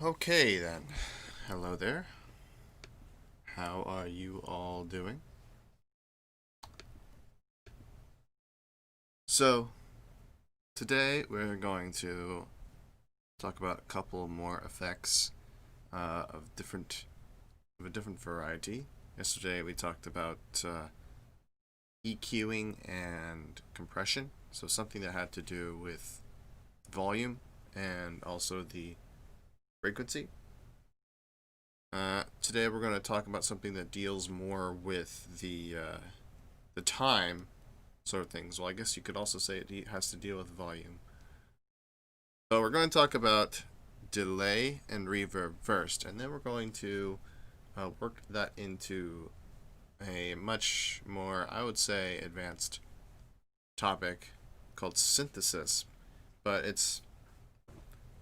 Okay then. Hello there. How are you all doing? So, today we're going to talk about a couple more effects of a different variety. Yesterday we talked about EQing and compression, so something that had to do with volume and also the frequency. Today we're going to talk about something that deals more with the time sort of things. Well, I guess you could also say it has to deal with volume. So we're going to talk about delay and reverb first, and then we're going to work that into a much more, I would say, advanced topic called synthesis. But it's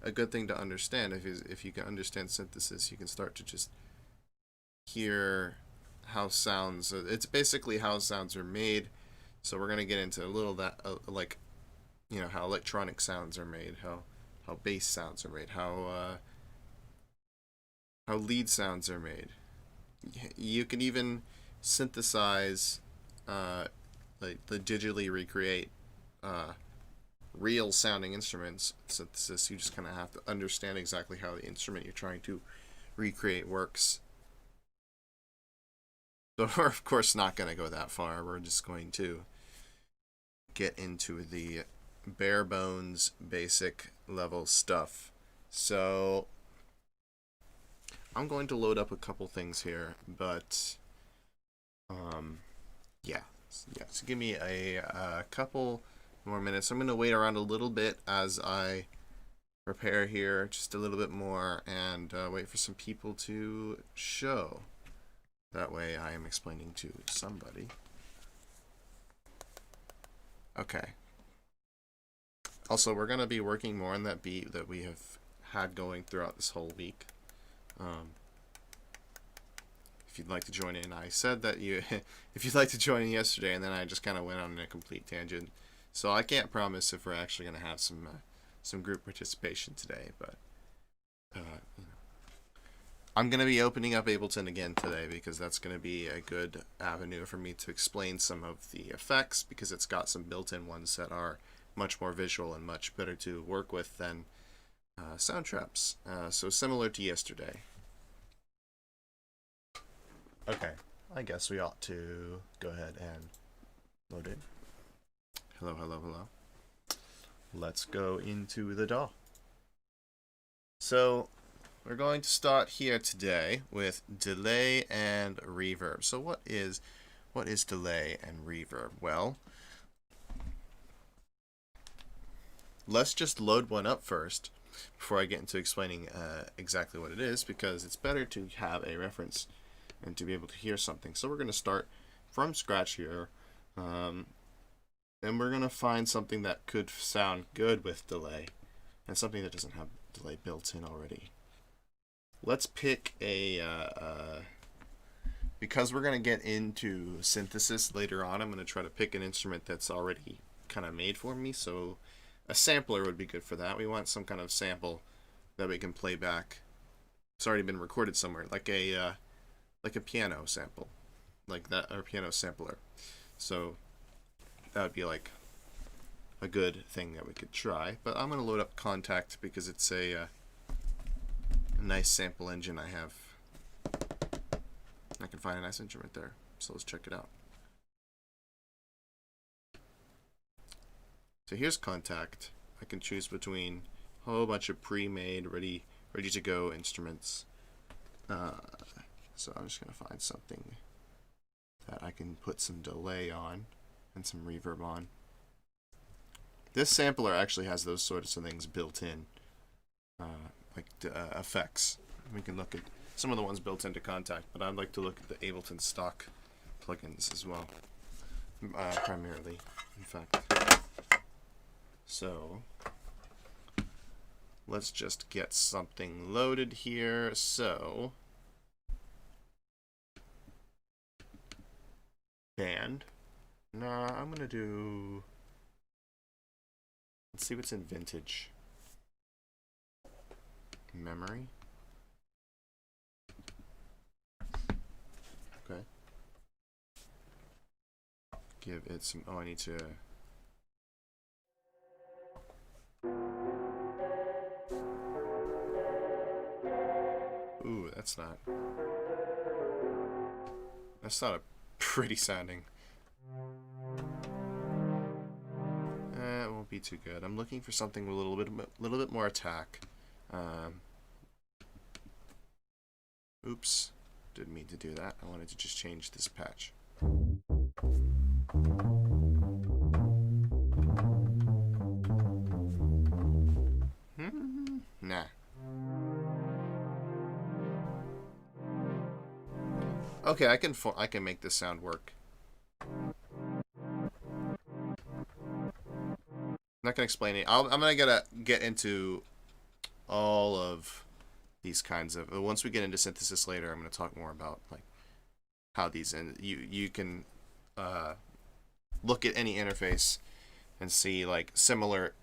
a good thing to understand. If you can understand synthesis, you can start to just hear how sounds. It's basically how sounds are made. So we're gonna get into a little that like, how electronic sounds are made, how bass sounds are made, how lead sounds are made. You can even synthesize, like digitally recreate real sounding instruments. Synthesis, you just kind of have to understand exactly how the instrument you're trying to recreate works. So we're of course not going to go that far. We're just going to get into the bare bones basic level stuff. So I'm going to load up a couple things here, but yeah, so give me a couple more minutes. I'm going to wait around a little bit as I prepare here just a little bit more and wait for some people to show. That way I am explaining to somebody. Okay. Also, we're going to be working more on that beat that we have had going throughout this whole week. If you'd like to join in, I said that if you'd like to join in yesterday, and then I just kind of went on a complete tangent. So I can't promise if we're actually going to have some group participation today, but I'm going to be opening up Ableton again today because that's going to be a good avenue for me to explain some of the effects, because it's got some built-in ones that are much more visual and much better to work with than sound traps. So similar to yesterday. Okay, I guess we ought to go ahead and load it. Hello, hello, hello. Let's go into the DAW. So we're going to start here today with delay and reverb. So what is delay and reverb? Well, let's just load one up first before I get into explaining exactly what it is, because it's better to have a reference and to be able to hear something. So we're going to start from scratch here, and we're going to find something that could sound good with delay and something that doesn't have delay built in already. Let's pick because we're going to get into synthesis later on, I'm going to try to pick an instrument that's already kind of made for me. So a sampler would be good for that. We want some kind of sample that we can play back. It's already been recorded somewhere, like a piano sample, like that, or piano sampler. So that would be like a good thing that we could try. But I'm going to load up Contact because it's a nice sample engine I have. I can find a nice instrument there, so let's check it out. So here's Contact. I can choose between a whole bunch of pre-made, ready to go instruments. So I'm just gonna find something that I can put some delay on and some reverb on. This sampler actually has those sorts of things built in, like effects. We can look at some of the ones built into Contact, but I'd like to look at the Ableton stock plugins as well, primarily, in fact. So let's just get something loaded here. So band. Nah, I'm gonna do. Let's see what's in vintage. Memory. give it some. Oh, I need to. Ooh, that's not a pretty sounding. It won't be too good. I'm looking for something with a little bit more attack. Oops, didn't mean to do that. I wanted to just change this patch. Nah. Okay, I can make this sound work. I'm not gonna explain it. I'm gonna get into all of these kinds of. Once we get into synthesis later, I'm gonna talk more about like how these, and you can look at any interface and see like similar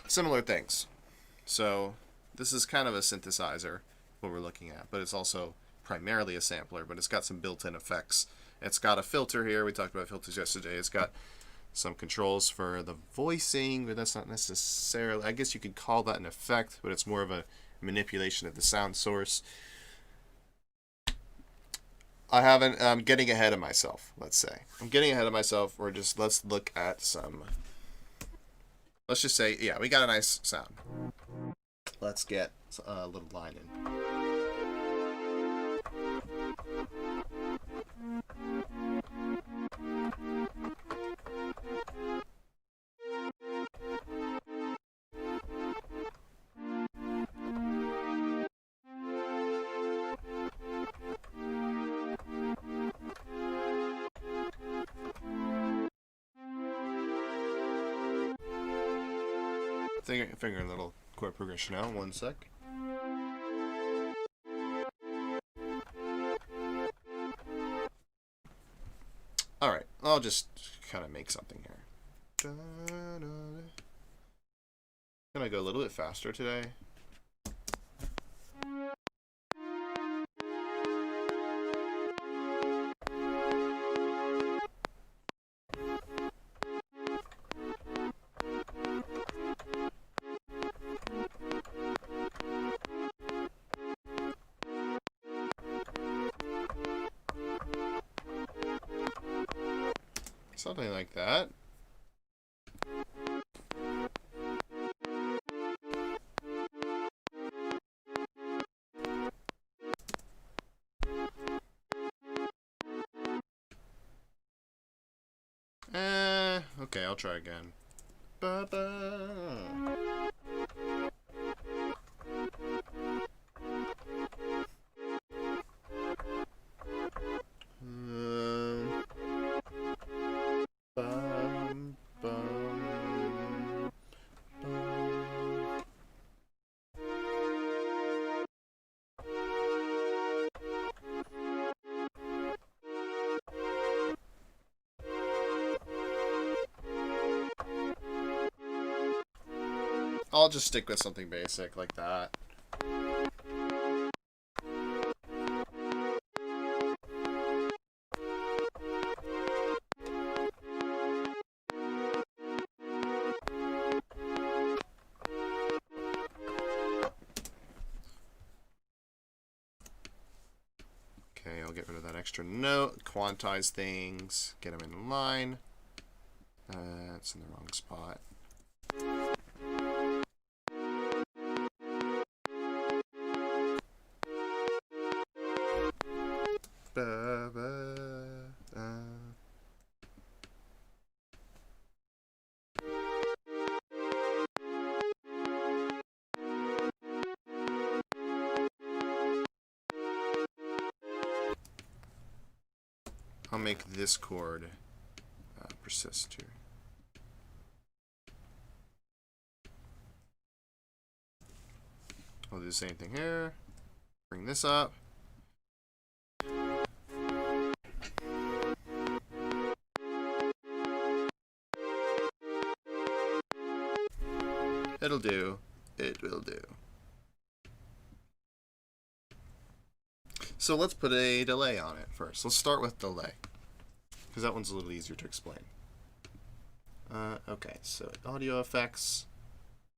things. So this is kind of a synthesizer, what we're looking at, but it's also primarily a sampler, but it's got some built-in effects. It's got a filter here. We talked about filters yesterday. It's got some controls for the voicing, but that's not necessarily, I guess you could call that an effect, but it's more of a manipulation of the sound source. I'm getting ahead of myself, let's say. I'm getting ahead of myself, or just let's look at some, let's just say, yeah, we got a nice sound. Let's get a little line in. Figuring a little chord progression out. 1 sec. Alright, I'll just kind of make something here. Can I go a little bit faster today? Something like that. Okay, I'll try again. Ba-ba. I'll just stick with something basic like that. Okay, I'll get rid of that extra note, quantize things, get them in line. It's in the wrong spot. I'll make this chord persist here. I'll do the same thing here. Bring this up. It'll do. It will do. So let's put a delay on it first. Let's start with delay. because that one's a little easier to explain. Okay, so audio effects,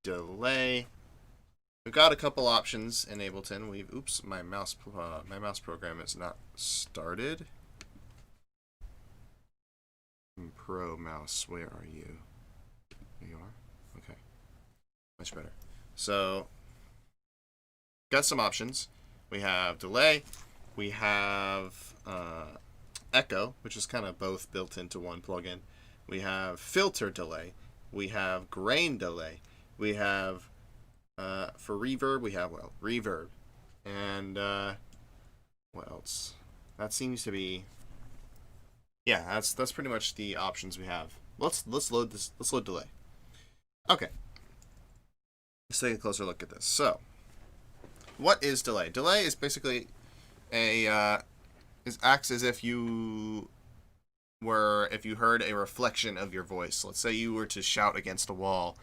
delay. We've got a couple options in Ableton. Oops, my mouse program is not started. Pro mouse, where are you? There you are. Okay, much better. So, got some options. We have delay. We have echo, which is kind of both built into one plugin. We have filter delay. We have grain delay. We have for reverb, we have reverb, and what else? That seems to be, yeah. That's pretty much the options we have. Let's load this. Let's load delay. Okay. Let's take a closer look at this. So, what is delay? Delay is basically acts as if you heard a reflection of your voice. Let's say you were to shout against a wall,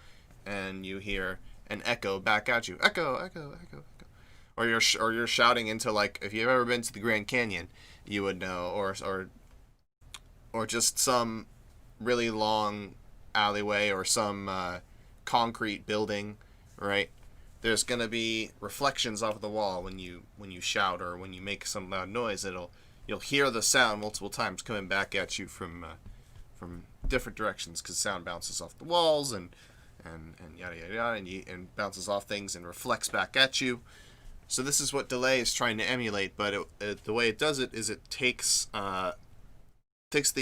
and you hear an echo back at you. Echo, echo, echo, echo. Or you're shouting into, like, if you've ever been to the Grand Canyon, you would know, or just some really long alleyway or some concrete building, right? There's gonna be reflections off the wall when you shout or when you make some loud noise. You'll hear the sound multiple times coming back at you from different directions, because sound bounces off the walls and yada yada yada, and bounces off things and reflects back at you. So this is what delay is trying to emulate, but the way it does it is it takes the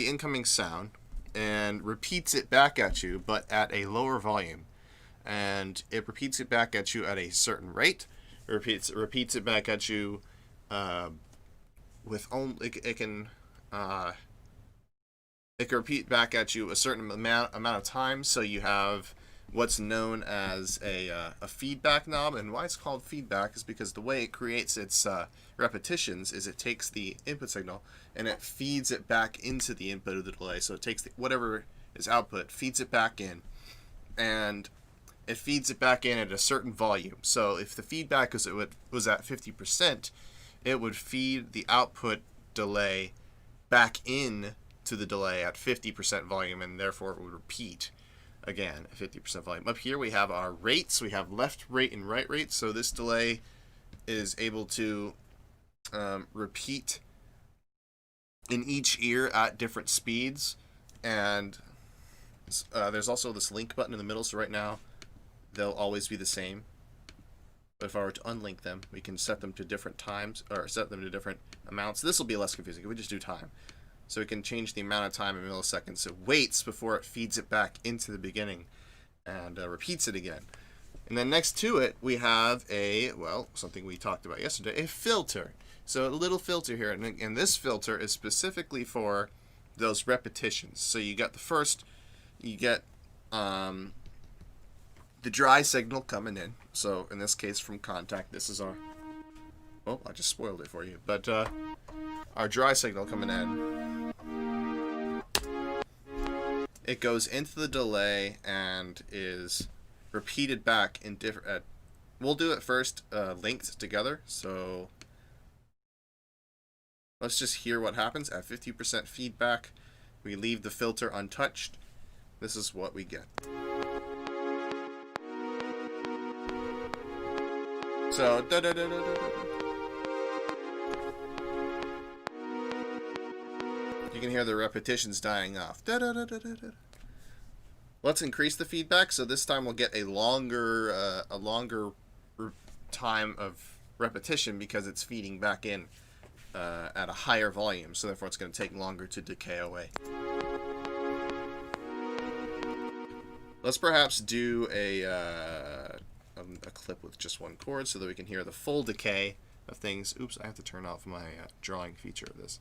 incoming sound and repeats it back at you, but at a lower volume, and it repeats it back at you at a certain rate. It repeats it back at you with only it can repeat back at you a certain amount of time. So you have what's known as a feedback knob. And why it's called feedback is because the way it creates its repetitions is it takes the input signal and it feeds it back into the input of the delay. So it takes whatever is output, feeds it back in, and it feeds it back in at a certain volume. So if the feedback was at 50%, it would feed the output delay back in to the delay at 50% volume, and therefore it would repeat again at 50% volume. Up here we have our rates. We have left rate and right rate. So this delay is able to repeat in each ear at different speeds. And there's also this link button in the middle. So right now they'll always be the same. But if I were to unlink them, we can set them to different times, or set them to different amounts. This will be less confusing if we just do time. So we can change the amount of time in milliseconds. It waits before it feeds it back into the beginning and repeats it again. And then next to it, we have something we talked about yesterday, a filter. So a little filter here. And this filter is specifically for those repetitions. So you got you get the dry signal coming in. So in this case from Contact, this is our, oh, I just spoiled it for you. But our dry signal coming in, it goes into the delay and is repeated back in different, we'll do it first linked together. So let's just hear what happens at 50% feedback. We leave the filter untouched. This is what we get. So you can hear the repetitions dying off. Let's increase the feedback. So this time we'll get a longer time of repetition because it's feeding back in at a higher volume. So therefore it's going to take longer to decay away. Let's perhaps do a clip with just one chord so that we can hear the full decay of things. Oops, I have to turn off my drawing feature of this.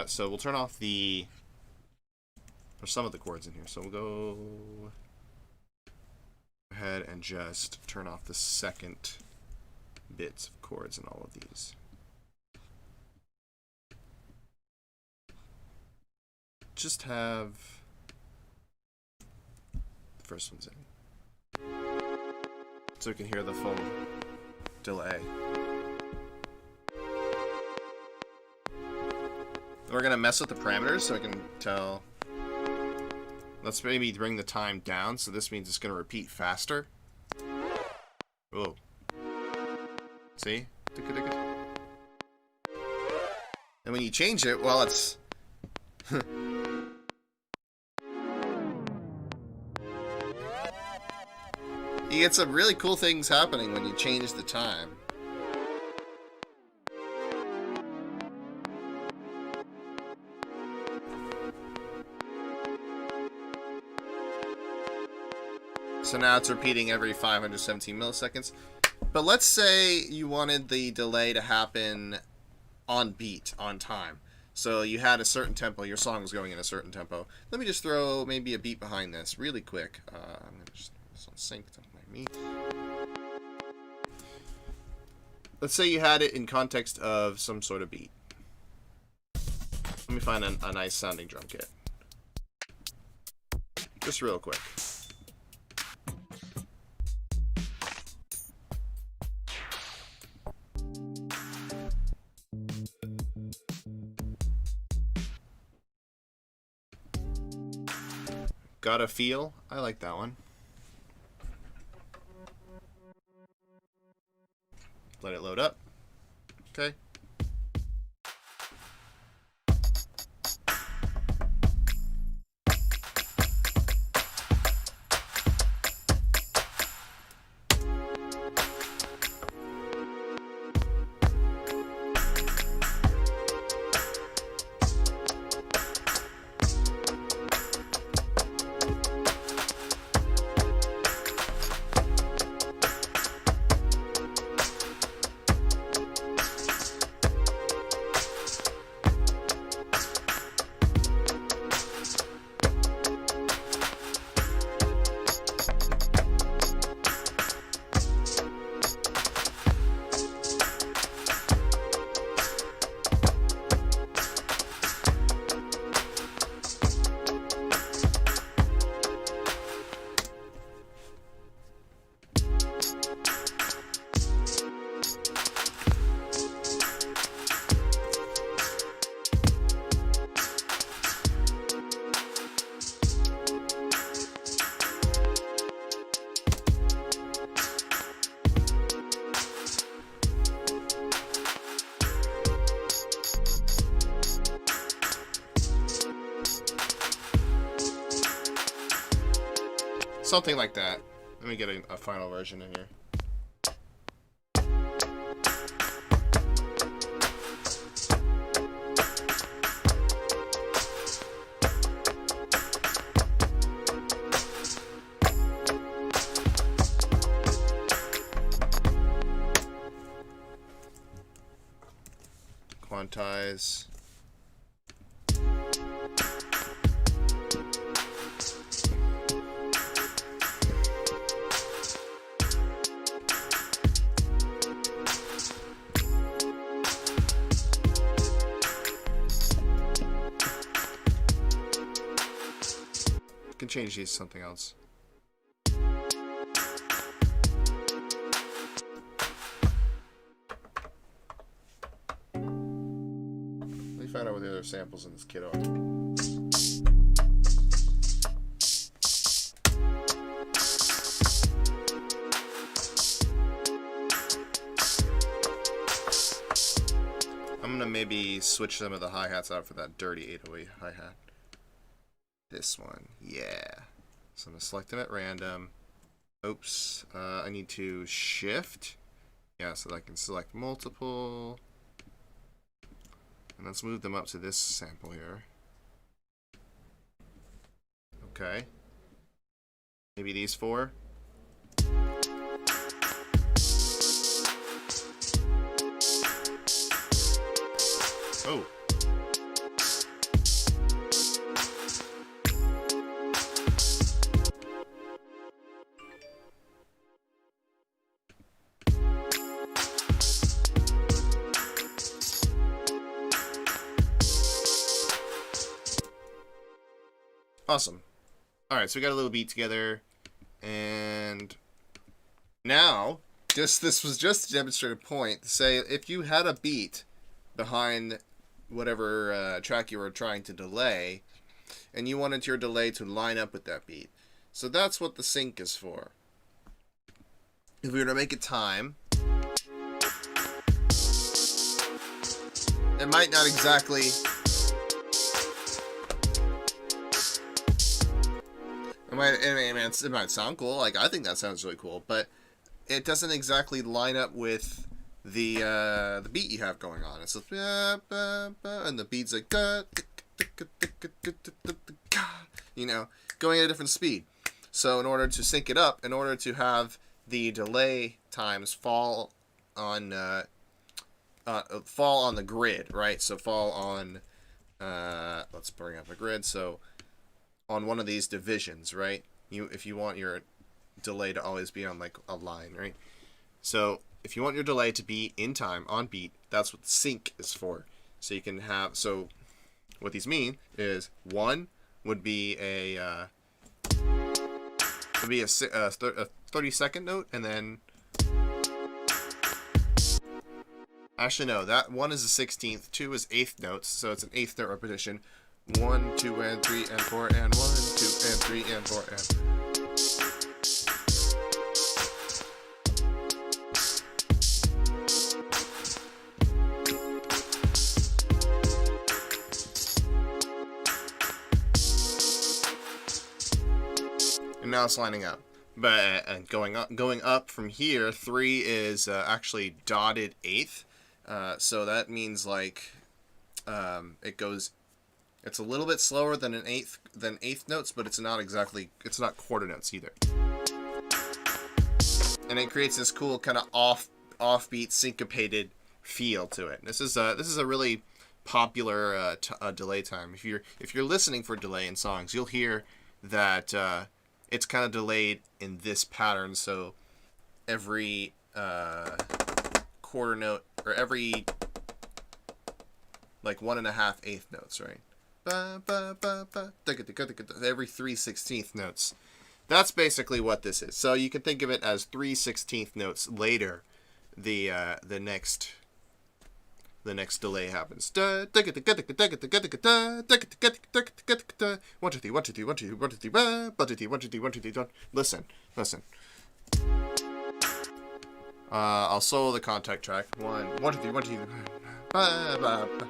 So we'll turn off there's some of the chords in here. So we'll go ahead and just turn off the second bits of chords in all of these. Just have the first one's in, so we can hear the full delay. We're gonna mess with the parameters so I can tell. Let's maybe bring the time down, so this means it's gonna repeat faster. Whoa. See? And when you change it, well, it's... You get some really cool things happening when you change the time. So now it's repeating every 517 milliseconds. But let's say you wanted the delay to happen on beat, on time. So you had a certain tempo, your song was going in a certain tempo. Let me just throw maybe a beat behind this really quick. I'm going to just throw this on sync to my meat. Let's say you had it in context of some sort of beat. Let me find a nice sounding drum kit. Just real quick. Gotta Feel. I like that one. Let it load up. Okay. Something like that. Let me get a final version in here. Quantize. Can change these to something else. Let me find out what the other samples in this kit are. I'm gonna maybe switch some of the hi-hats out for that dirty 808 hi-hat. This one, yeah. So I'm gonna select them at random. Oops, I need to shift. Yeah, so that I can select multiple. And let's move them up to this sample here. Okay. Maybe these four. Oh. Awesome. Alright, so we got a little beat together, and now, this was just to demonstrate a point. Say, if you had a beat behind whatever track you were trying to delay, and you wanted your delay to line up with that beat. So that's what the sync is for. If we were to make it time, it might not exactly... It might sound cool. Like, I think that sounds really cool, but it doesn't exactly line up with the beat you have going on. It's like, and the beat's like, you know, going at a different speed. So in order to sync it up, in order to have the delay times fall on the grid, right? So fall on, let's bring up a grid. So on one of these divisions, right? If you want your delay to always be on like a line, right? So if you want your delay to be in time, on beat, that's what sync is for. So you can have, so what these mean is 1 would be a 30-second note, and then actually no, that 1 is a 16th, 2 is 8th notes, so it's an 8th note repetition. 1, 2, and 3, and 4, and 1, 2, and 3, and 4, and... And now it's lining up. But going up from here, 3 is actually dotted 8th. So that means like it goes... It's a little bit slower than eighth notes, but it's not quarter notes either. And it creates this cool kind of offbeat syncopated feel to it. This is a really popular delay time. If you're listening for delay in songs, you'll hear that it's kind of delayed in this pattern. So every quarter note, or every like 1.5 eighth notes, right? Every 3/16 notes. That's basically what this is. So you can think of it as 3/16 notes later. The next delay happens. 1 2 3 1 2 3 1 2 3 1 2 3 1 2 3 1 2 3 1 2 3 1 2 3 Listen. I'll solo the contact track. 1 2 3 1 2 3.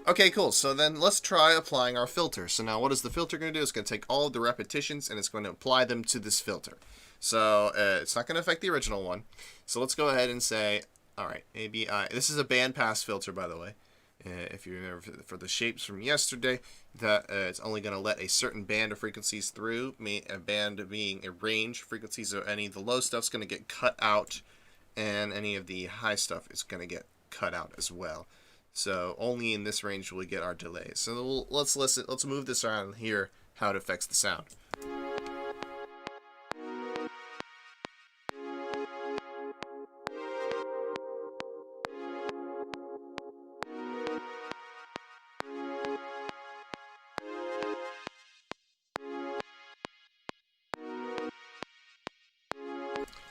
Okay, cool. So then let's try applying our filter. So now what is the filter going to do? It's going to take all of the repetitions and it's going to apply them to this filter. So it's not going to affect the original one. So let's go ahead and say, all right, ABI. This is a bandpass filter, by the way. If you remember for the shapes from yesterday, that it's only going to let a certain band of frequencies through, a band being a range of frequencies. So any of the low stuff's going to get cut out, and any of the high stuff is going to get cut out as well. So only in this range will we get our delays. So let's listen. Let's move this around and hear how it affects the sound.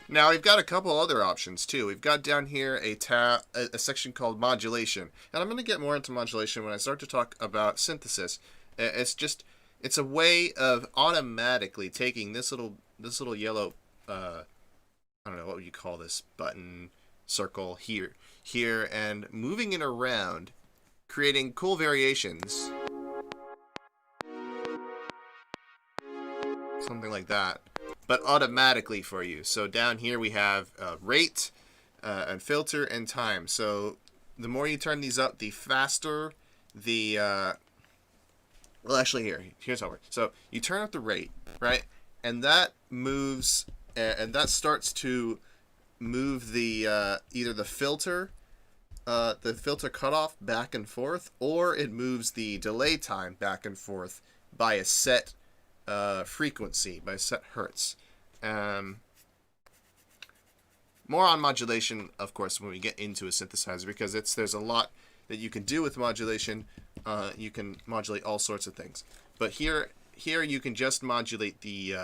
Now we've got a couple other options too. We've got down here a section called Modulation, and I'm going to get more into modulation when I start to talk about synthesis. It's a way of automatically taking this little yellow I don't know, what would you call this, button circle here, and moving it around, creating cool variations, something like that, but automatically for you. So down here we have rate and filter and time. So the more you turn these up, the faster the well, actually here's how it works. So you turn up the rate, right, and that moves and that starts to move the either the filter cutoff back and forth, or it moves the delay time back and forth by a set frequency, by set hertz. More on modulation, of course, when we get into a synthesizer, because there's a lot that you can do with modulation. You can modulate all sorts of things. But here here you can just modulate the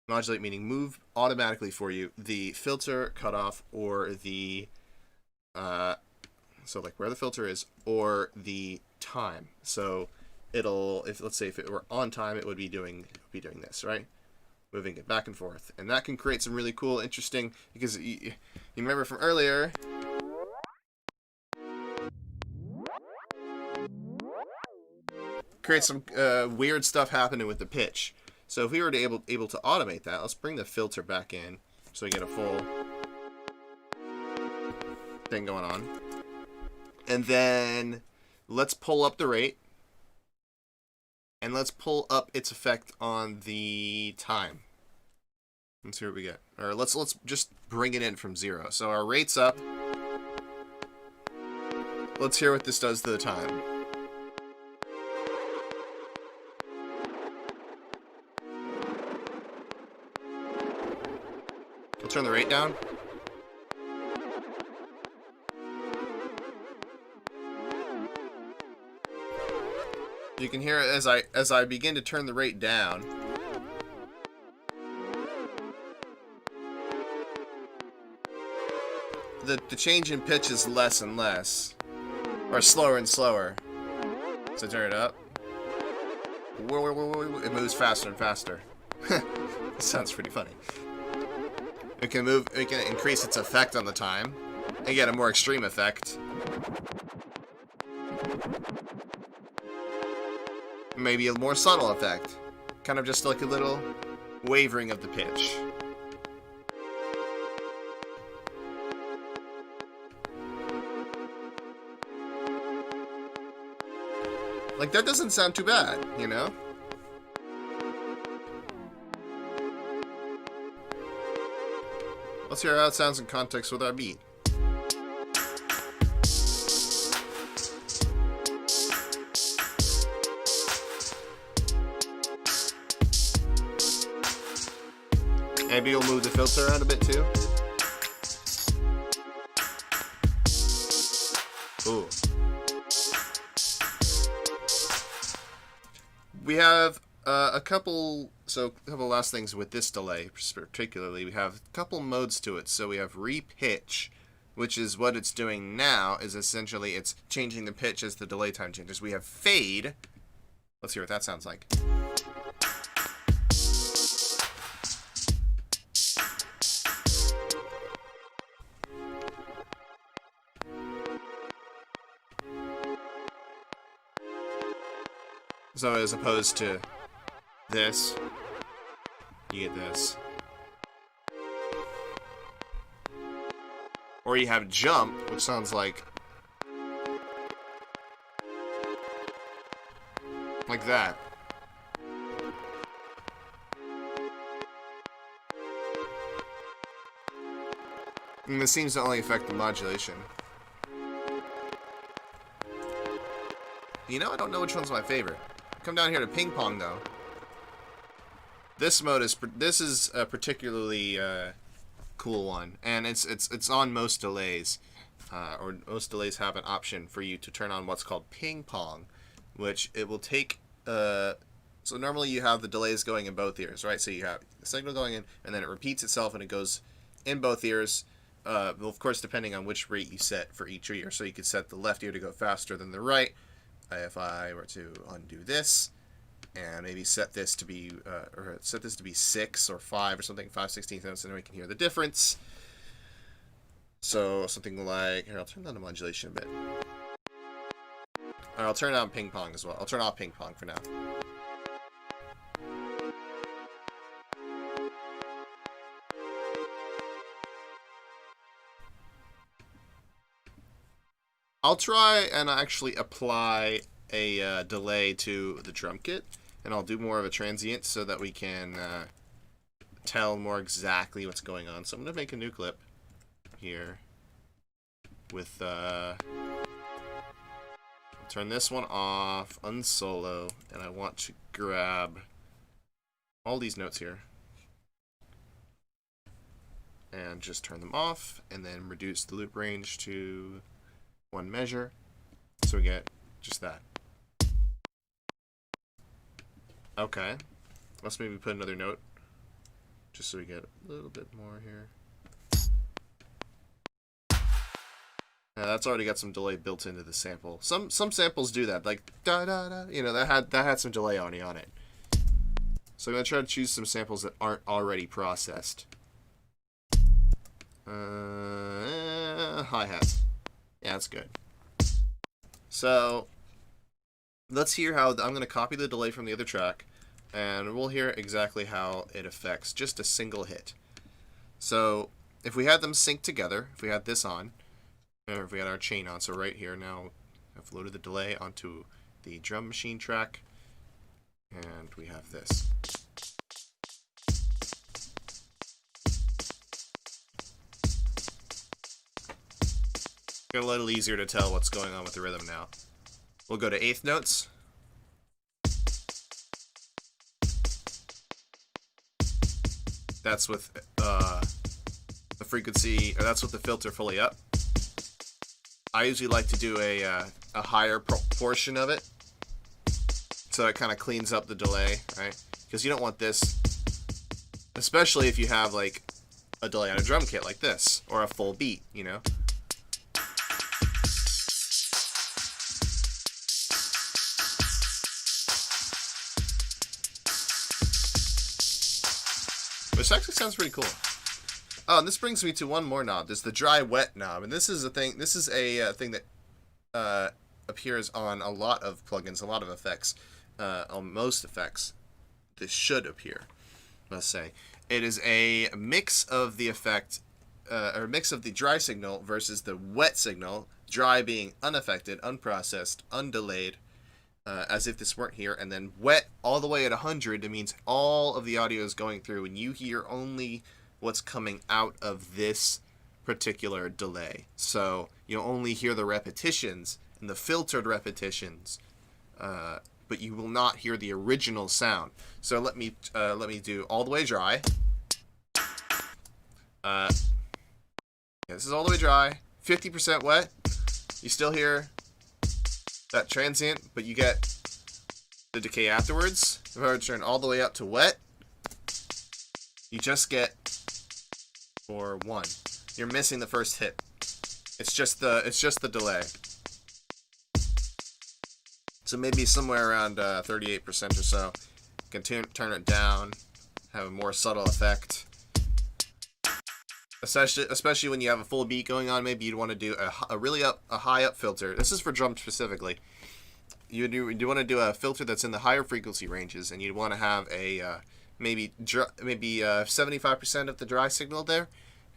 modulate meaning move automatically for you the filter cutoff or the so like where the filter is or the time. So it'll, if let's say if it were on time, it would be doing this, right? Moving it back and forth, and that can create some really cool, interesting, because you remember from earlier. Create some weird stuff happening with the pitch. So if we were able to automate that, let's bring the filter back in so we get a full thing going on. And then let's pull up the rate. And let's pull up its effect on the time. Let's see what we get. Or let's just bring it in from 0. So our rate's up. Let's hear what this does to the time. We'll turn the rate down. You can hear it as I begin to turn the rate down. The change in pitch is less and less, or slower and slower. So turn it up. It moves faster and faster. Sounds pretty funny. It can increase its effect on the time and get a more extreme effect. Maybe a more subtle effect. Kind of just like a little wavering of the pitch. Like, that doesn't sound too bad, you know? Let's hear how it sounds in context with our beat. Maybe you'll move the filter around a bit too. Ooh. We have a couple last things with this delay, particularly. We have a couple modes to it. So we have repitch, which is what it's doing now, is essentially it's changing the pitch as the delay time changes. We have fade. Let's hear what that sounds like. So as opposed to this, you get this. Or you have jump, which sounds like that. And this seems to only affect the modulation. You know, I don't know which one's my favorite. Come down here to ping pong though. This mode is a particularly cool one, and it's on most delays, or most delays have an option for you to turn on what's called ping pong, which it will take. So normally you have the delays going in both ears, right? So you have the signal going in, and then it repeats itself, and it goes in both ears. Well, of course, depending on which rate you set for each ear. So you could set the left ear to go faster than the right. If I were to undo this and maybe set this to be or set this to be 6 or 5 or something, 5/16 notes, and then we can hear the difference. So something like, here, I'll turn down the modulation a bit. Or I'll turn on ping pong as well. I'll turn off ping pong for now. I'll try and actually apply a delay to the drum kit, and I'll do more of a transient so that we can tell more exactly what's going on. So I'm going to make a new clip here with, turn this one off, unsolo, and I want to grab all these notes here and just turn them off, and then reduce the loop range to 1 measure, so we get just that. Okay. Let's maybe put another note, just so we get a little bit more here. Yeah, that's already got some delay built into the sample. Some samples do that, like da da da. You know, that had some delay already on it. So I'm gonna try to choose some samples that aren't already processed. Hi-hat. Yeah, that's good. So let's hear how I'm gonna copy the delay from the other track, and we'll hear exactly how it affects just a single hit. So if we had them sync together, if we had this on, or if we had our chain on, so right here now I've loaded the delay onto the drum machine track, and we have this. Get a little easier to tell what's going on with the rhythm now. We'll go to eighth notes. That's with the frequency, or that's with the filter fully up. I usually like to do a higher proportion of it, so it kind of cleans up the delay, right? Because you don't want this, especially if you have like a delay on a drum kit like this, or a full beat, you know? Which actually sounds pretty cool. Oh, and this brings me to one more knob. There's the dry-wet knob, and this is a thing. This is a thing that appears on a lot of plugins, a lot of effects, on most effects. This should appear. Let's say it is a mix of the effect, or a mix of the dry signal versus the wet signal. Dry being unaffected, unprocessed, undelayed, as if this weren't here, and then wet all the way at 100. It means all of the audio is going through, and you hear only what's coming out of this particular delay. So you'll only hear the repetitions and the filtered repetitions, but you will not hear the original sound. So let me do all the way dry. This is all the way dry. 50% wet. You still hear that transient, but you get the decay afterwards. If I were to turn all the way up to wet, you just get for 1. You're missing the first hit. It's just the delay. So maybe somewhere around 38% or so. You can turn it down, have a more subtle effect. Especially when you have a full beat going on, maybe you'd want to do a high up filter. This is for drums specifically. You want to do a filter that's in the higher frequency ranges, and you'd want to have a maybe 75% of the dry signal there,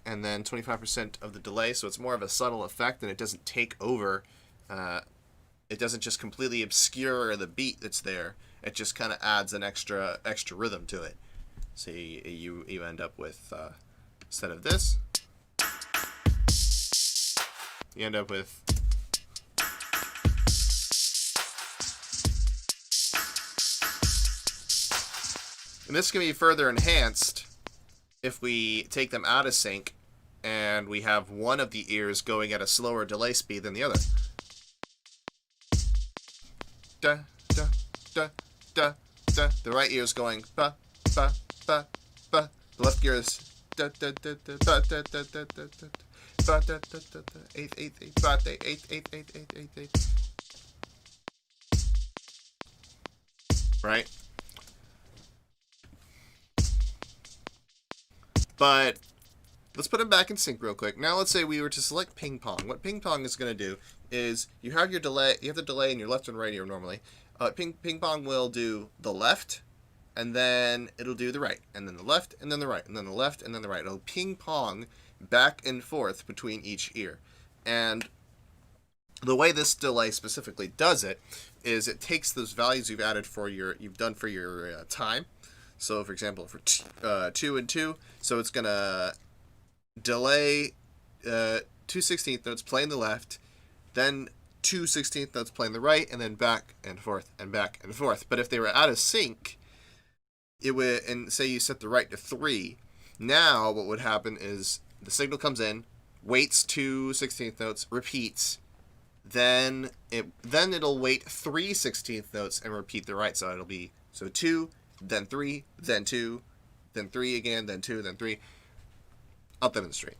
and then 25% of the delay. So it's more of a subtle effect, and it doesn't take over. It doesn't just completely obscure the beat that's there. It just kind of adds an extra rhythm to it. So you end up with instead of this, you end up with and this can be further enhanced if we take them out of sync and we have one of the ears going at a slower delay speed than the other. Da, da, da, da, da. The right ear is going ba, ba, ba, ba. The left ear is da, da, da, da, ba, da, da, da, da, da, ba, da, da, da, da, 8, 8, 8, ba, da, 8, 8, 8, 8, 8, 8. Right? But let's put them back in sync real quick. Now let's say we were to select ping pong. What ping pong is going to do is you have your delay. You have the delay in your left and right ear normally. Ping pong will do the left, and then it'll do the right, and then the left, and then the right, and then the left, and then the right. It'll ping pong back and forth between each ear. And the way this delay specifically does it is it takes those values you've added for your time. So for example, for 2 and 2, so it's gonna delay 2 16th notes playing the left, then 2 16th notes playing the right, and then back and forth and back and forth. But if they were out of sync, it would, and say you set the right to 3, now what would happen is the signal comes in, waits 2 16th notes, repeats, then it'll wait 3 16th notes and repeat the right, so it'll be So 2, then 3, then 2, then 3 again, then 2, then 3. I'll demonstrate.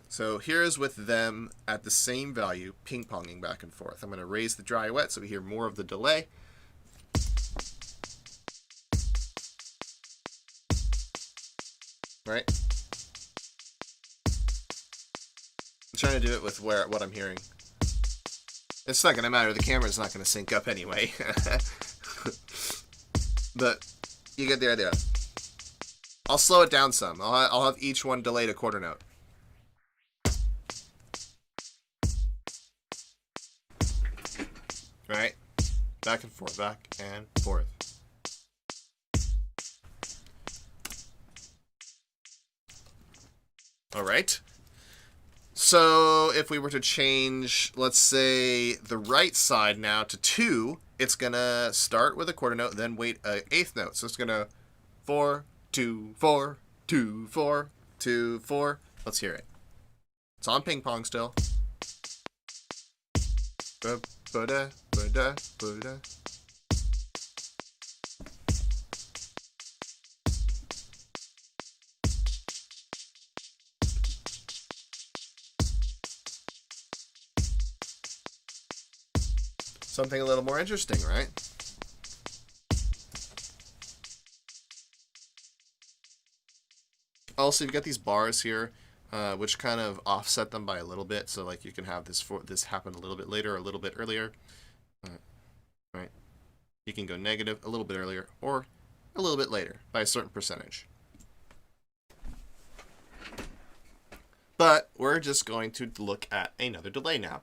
So here's with them at the same value, ping-ponging back and forth. I'm going to raise the dry wet so we hear more of the delay. Right? I'm trying to do it with what I'm hearing. It's not going to matter. The camera's not going to sync up anyway. But you get the idea. I'll slow it down some. I'll have each one delayed a quarter note. Right? Back and forth, back and forth. Alright. So if we were to change, let's say, the right side now to 2, it's going to start with a quarter note, then wait an eighth note. So it's going to 4, 2, 4, 2, 4, 2, 4. Let's hear it. It's on ping pong still. Ba-da, ba-da, ba-da. Something a little more interesting, right? Also, you've got these bars here, which kind of offset them by a little bit. So, like, you can have this happen a little bit later or a little bit earlier. Right? You can go negative a little bit earlier or a little bit later by a certain percentage. But we're just going to look at another delay now.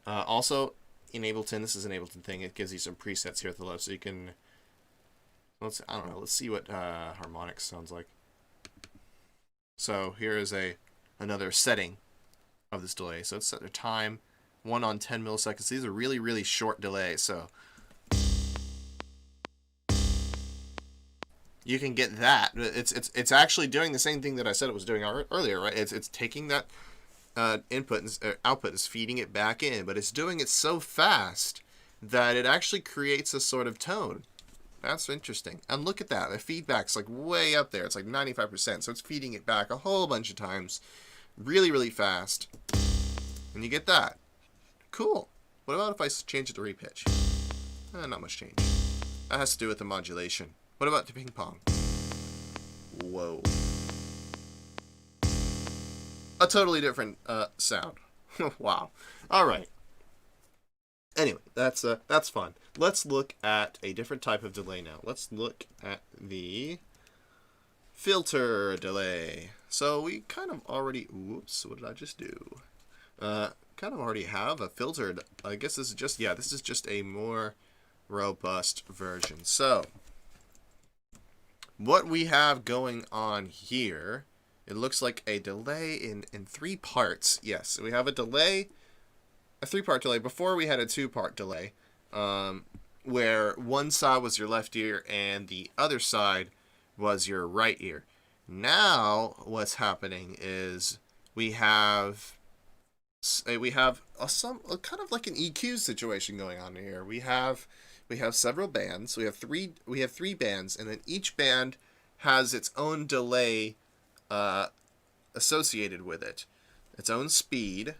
Also, in Ableton, this is an Ableton thing. It gives you some presets here at the left, so you can. Let's see what harmonics sounds like. So here is another setting of this delay. So it's set their time, 1 on 10 milliseconds. These are really, really short delays. So you can get that. It's actually doing the same thing that I said it was doing earlier, right? It's taking that input and output, is feeding it back in, but it's doing it so fast that it actually creates a sort of tone. That's interesting. And look at that. The feedback's like way up there. It's like 95%. So it's feeding it back a whole bunch of times really, really fast. And you get that. Cool. What about if I change it to repitch? Not much change. That has to do with the modulation. What about the ping pong? Whoa. A totally different sound. Wow. All right. Anyway, that's fun. Let's look at a different type of delay now. Let's look at the filter delay. So we kind of already, whoops, what did I just do? Kind of already have a filtered, I guess this is just, yeah, this is just a more robust version. So what we have going on here, it looks like a delay in 3 parts. Yes, we have a delay, a 3-part delay. Before we had a 2-part delay, where one side was your left ear and the other side was your right ear. Now what's happening is we have some kind of like an EQ situation going on here. We have several bands. We have three bands, and then each band has its own delay associated with it, its own speed,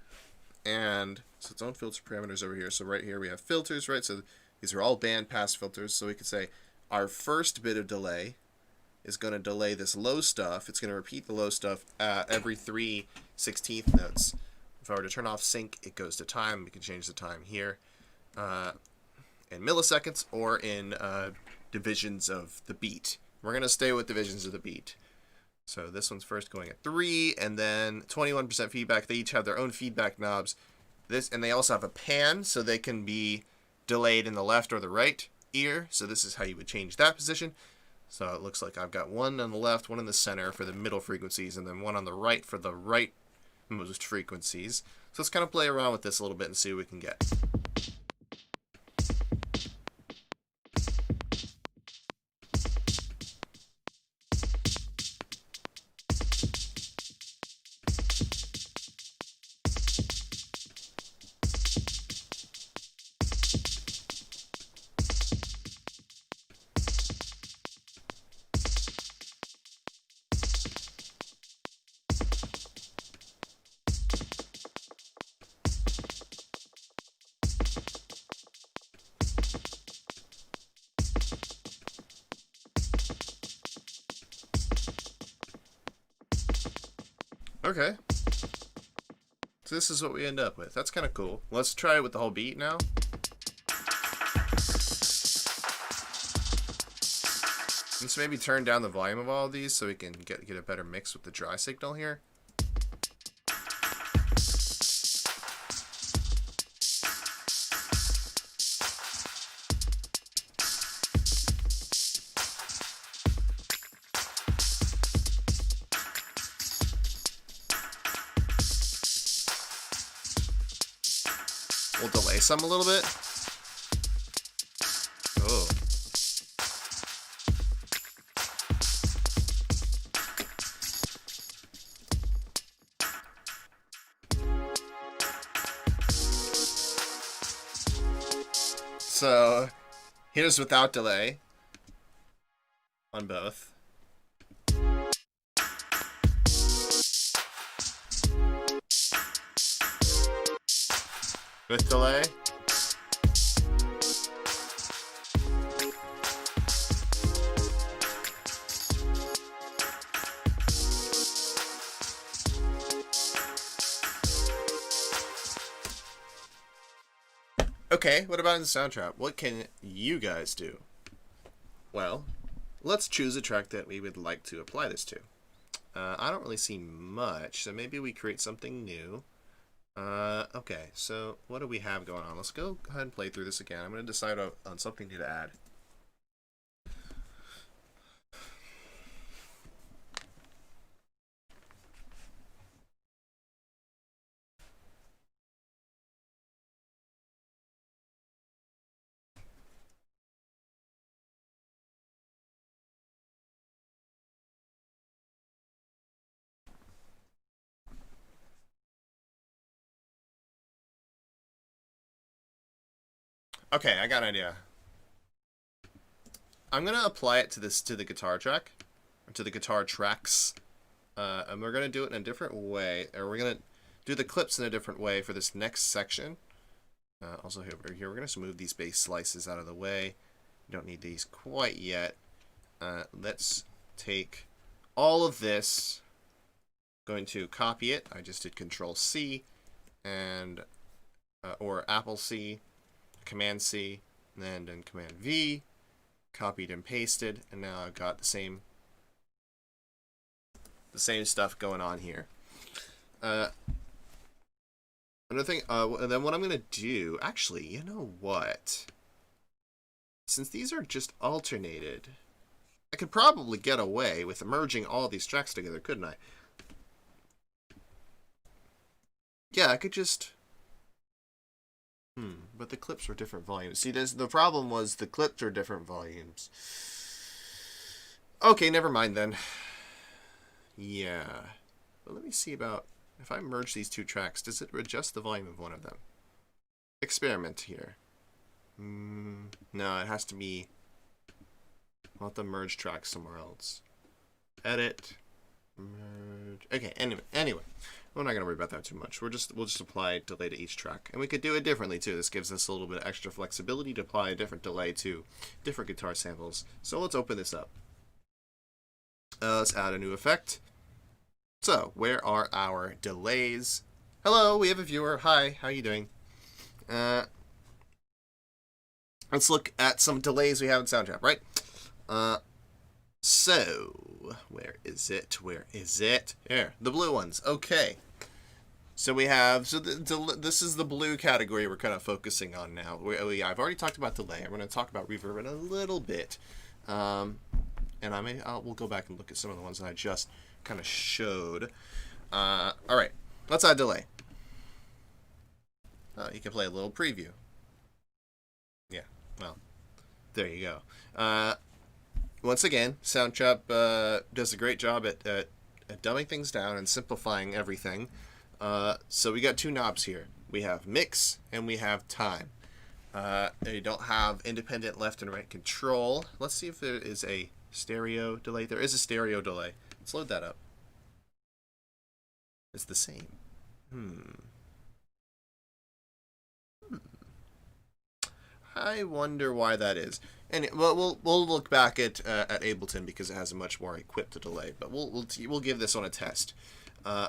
and so its own filter parameters over here. So right here we have filters, right? So these are all bandpass filters. So we could say our first bit of delay is going to delay this low stuff. It's going to repeat the low stuff every 3/16 notes. If I were to turn off sync, it goes to time. We can change the time here in milliseconds or in divisions of the beat. We're going to stay with divisions of the beat. So this one's first going at 3, and then 21% feedback. They each have their own feedback knobs. And they also have a pan, so they can be delayed in the left or the right ear. So this is how you would change that position. So it looks like I've got one on the left, one in the center for the middle frequencies, and then one on the right for the right most frequencies. So let's kind of play around with this a little bit and see what we can get. Okay. So this is what we end up with. That's kind of cool. Let's try it with the whole beat now. Let's maybe turn down the volume of all of these so we can get a better mix with the dry signal here. We'll delay some a little bit. Oh. So, here's without delay on both. With delay. Okay, what about in the soundtrack? What can you guys do? Well, let's choose a track that we would like to apply this to. I don't really see much, so maybe we create something new. Okay, so what do we have going on? Let's go ahead and play through this again. I'm going to decide on something new to add. Okay, I got an idea. I'm gonna apply it to the guitar track, or to the guitar tracks, and we're gonna do it in a different way, or we're gonna do the clips in a different way for this next section. Also here we're gonna just move these bass slices out of the way. We don't need these quite yet. Let's take all of this. Going to copy it. I just did Control C, and or Apple C. Command C, and then Command V, copied and pasted, and now I've got the same stuff going on here. Another thing, and then what I'm gonna do, actually, you know what? Since these are just alternated, I could probably get away with merging all these tracks together, couldn't I? Yeah, I could just. But the clips were different volumes. See, the problem was the clips are different volumes. Okay, never mind then. Yeah. But let me see about, if I merge these two tracks, does it adjust the volume of one of them? Experiment here. No, it has to be, I'll have to merge tracks somewhere else. Edit. Merge. Okay, anyway. We're not going to worry about that too much. We'll just apply delay to each track. And we could do it differently too. This gives us a little bit of extra flexibility to apply a different delay to different guitar samples. So let's open this up. Let's add a new effect. So, where are our delays? Hello, we have a viewer. Hi, how are you doing? Let's look at some delays we have in Soundtrap, right? So, where is it? Where is it? There, the blue ones. Okay. So we have, this is the blue category we're kind of focusing on now. I've already talked about delay. I'm going to talk about reverb in a little bit. And we'll go back and look at some of the ones that I just kind of showed. All right, let's add delay. You can play a little preview. Yeah, well, there you go. Once again, Soundtrap does a great job at dumbing things down and simplifying everything. So we got two knobs here. We have mix and we have time. You don't have independent left and right control. Let's see if there is a stereo delay. There is a stereo delay. Let's load that up. It's the same. I wonder why that is. And we'll look back at Ableton because it has a much more equipped delay. But we'll give this one a test.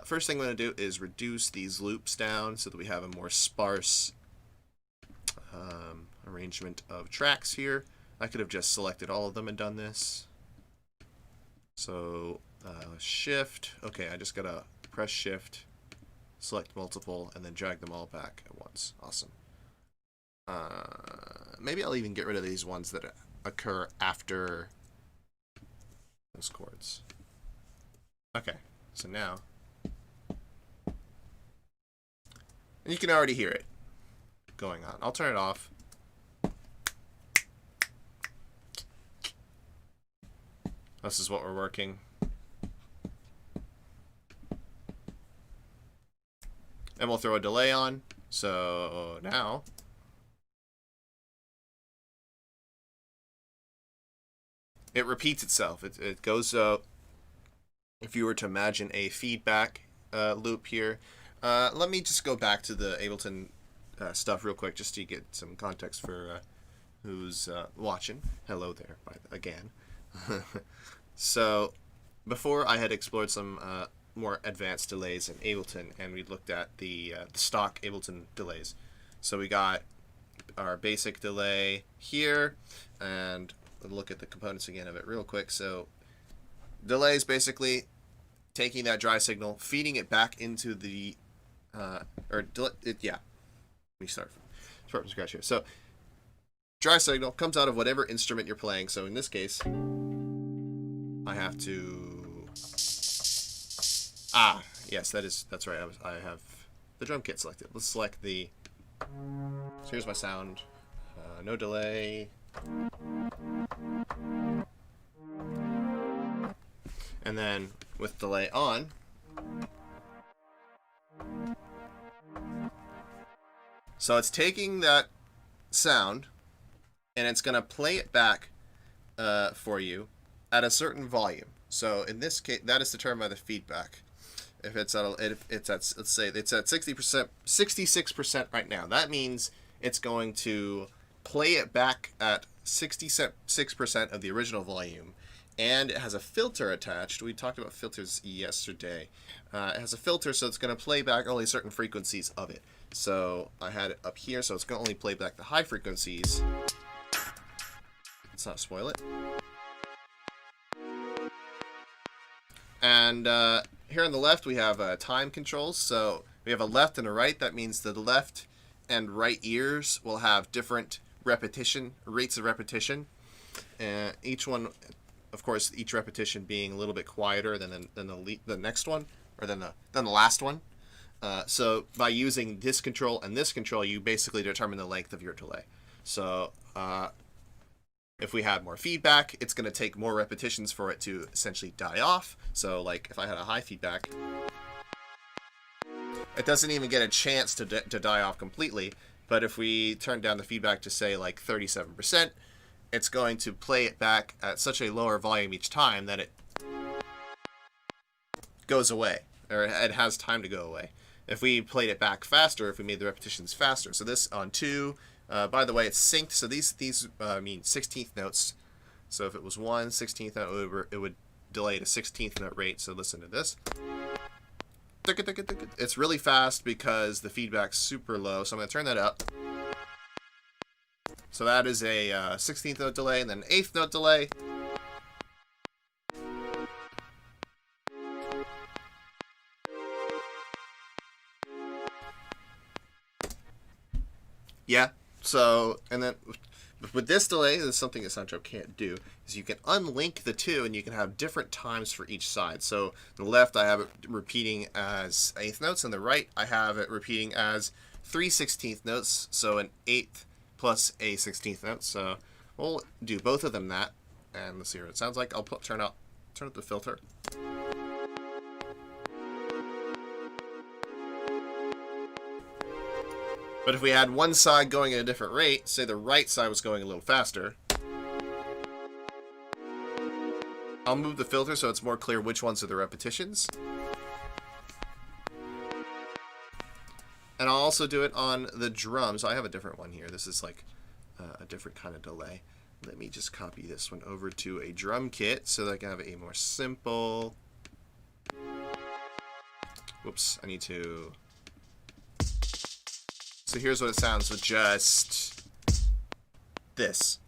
first thing I'm going to do is reduce these loops down so that we have a more sparse arrangement of tracks here. I could have just selected all of them and done this. So shift, okay, I just got to press shift, select multiple, and then drag them all back at once. Awesome. Maybe I'll even get rid of these ones that occur after those chords. Okay, so now, and you can already hear it going on. I'll turn it off. This is what we're working. And we'll throw a delay on. So now it repeats itself. It goes, if you were to imagine a feedback loop here. Let me just go back to the Ableton stuff real quick just to get some context for who's watching. Hello there, again. So before I had explored some more advanced delays in Ableton, and we looked at the stock Ableton delays. So we got our basic delay here, and we'll look at the components again of it real quick. So delay is basically taking that dry signal, feeding it back into the let me start from scratch here. So dry signal comes out of whatever instrument you're playing. So in this case, I have to yes, that's right. I have the drum kit selected. Let's select the. So here's my sound. No delay. And then with delay on, so it's taking that sound and it's going to play it back for you at a certain volume. So in this case, that is determined by the feedback. If it's at let's say it's at 60%, 66% right now. That means it's going to play it back at 66% of the original volume, and it has a filter attached. We talked about filters yesterday. It has a filter, so it's going to play back only certain frequencies of it. So I had it up here, so it's going to only play back the high frequencies. Let's not spoil it. And here on the left, we have time controls. So we have a left and a right. That means that the left and right ears will have different rates of repetition. Each one, of course, each repetition being a little bit quieter than the next one, or than the last one. So by using this control and this control, you basically determine the length of your delay. So if we had more feedback, it's going to take more repetitions for it to essentially die off. So like if I had a high feedback, it doesn't even get a chance to die off completely. But if we turn down the feedback to say like 37%, it's going to play it back at such a lower volume each time that it goes away, or it has time to go away. If we played it back faster, if we made the repetitions faster. So this on 2, by the way, it's synced. So these mean 16th notes. So if it was 1 16th note, it would delay at a 16th note rate. So listen to this. It's really fast because the feedback's super low. So I'm going to turn that up. So that is a 16th note delay, and then an 8th note delay. Yeah. So, and then with this delay, there's something that Soundtrap can't do, is you can unlink the two and you can have different times for each side. So on the left, I have it repeating as 8th notes, and the right, I have it repeating as 3 16th notes, so an 8th plus a 16th note. So we'll do both of them that, and let's see what it sounds like. I'll turn up the filter. But if we had one side going at a different rate, say the right side was going a little faster, I'll move the filter so it's more clear which ones are the repetitions. And I'll also do it on the drums. I have a different one here. This is like a different kind of delay. Let me just copy this one over to a drum kit so that I can have a more simple whoops, I need to... So here's what it sounds with just this.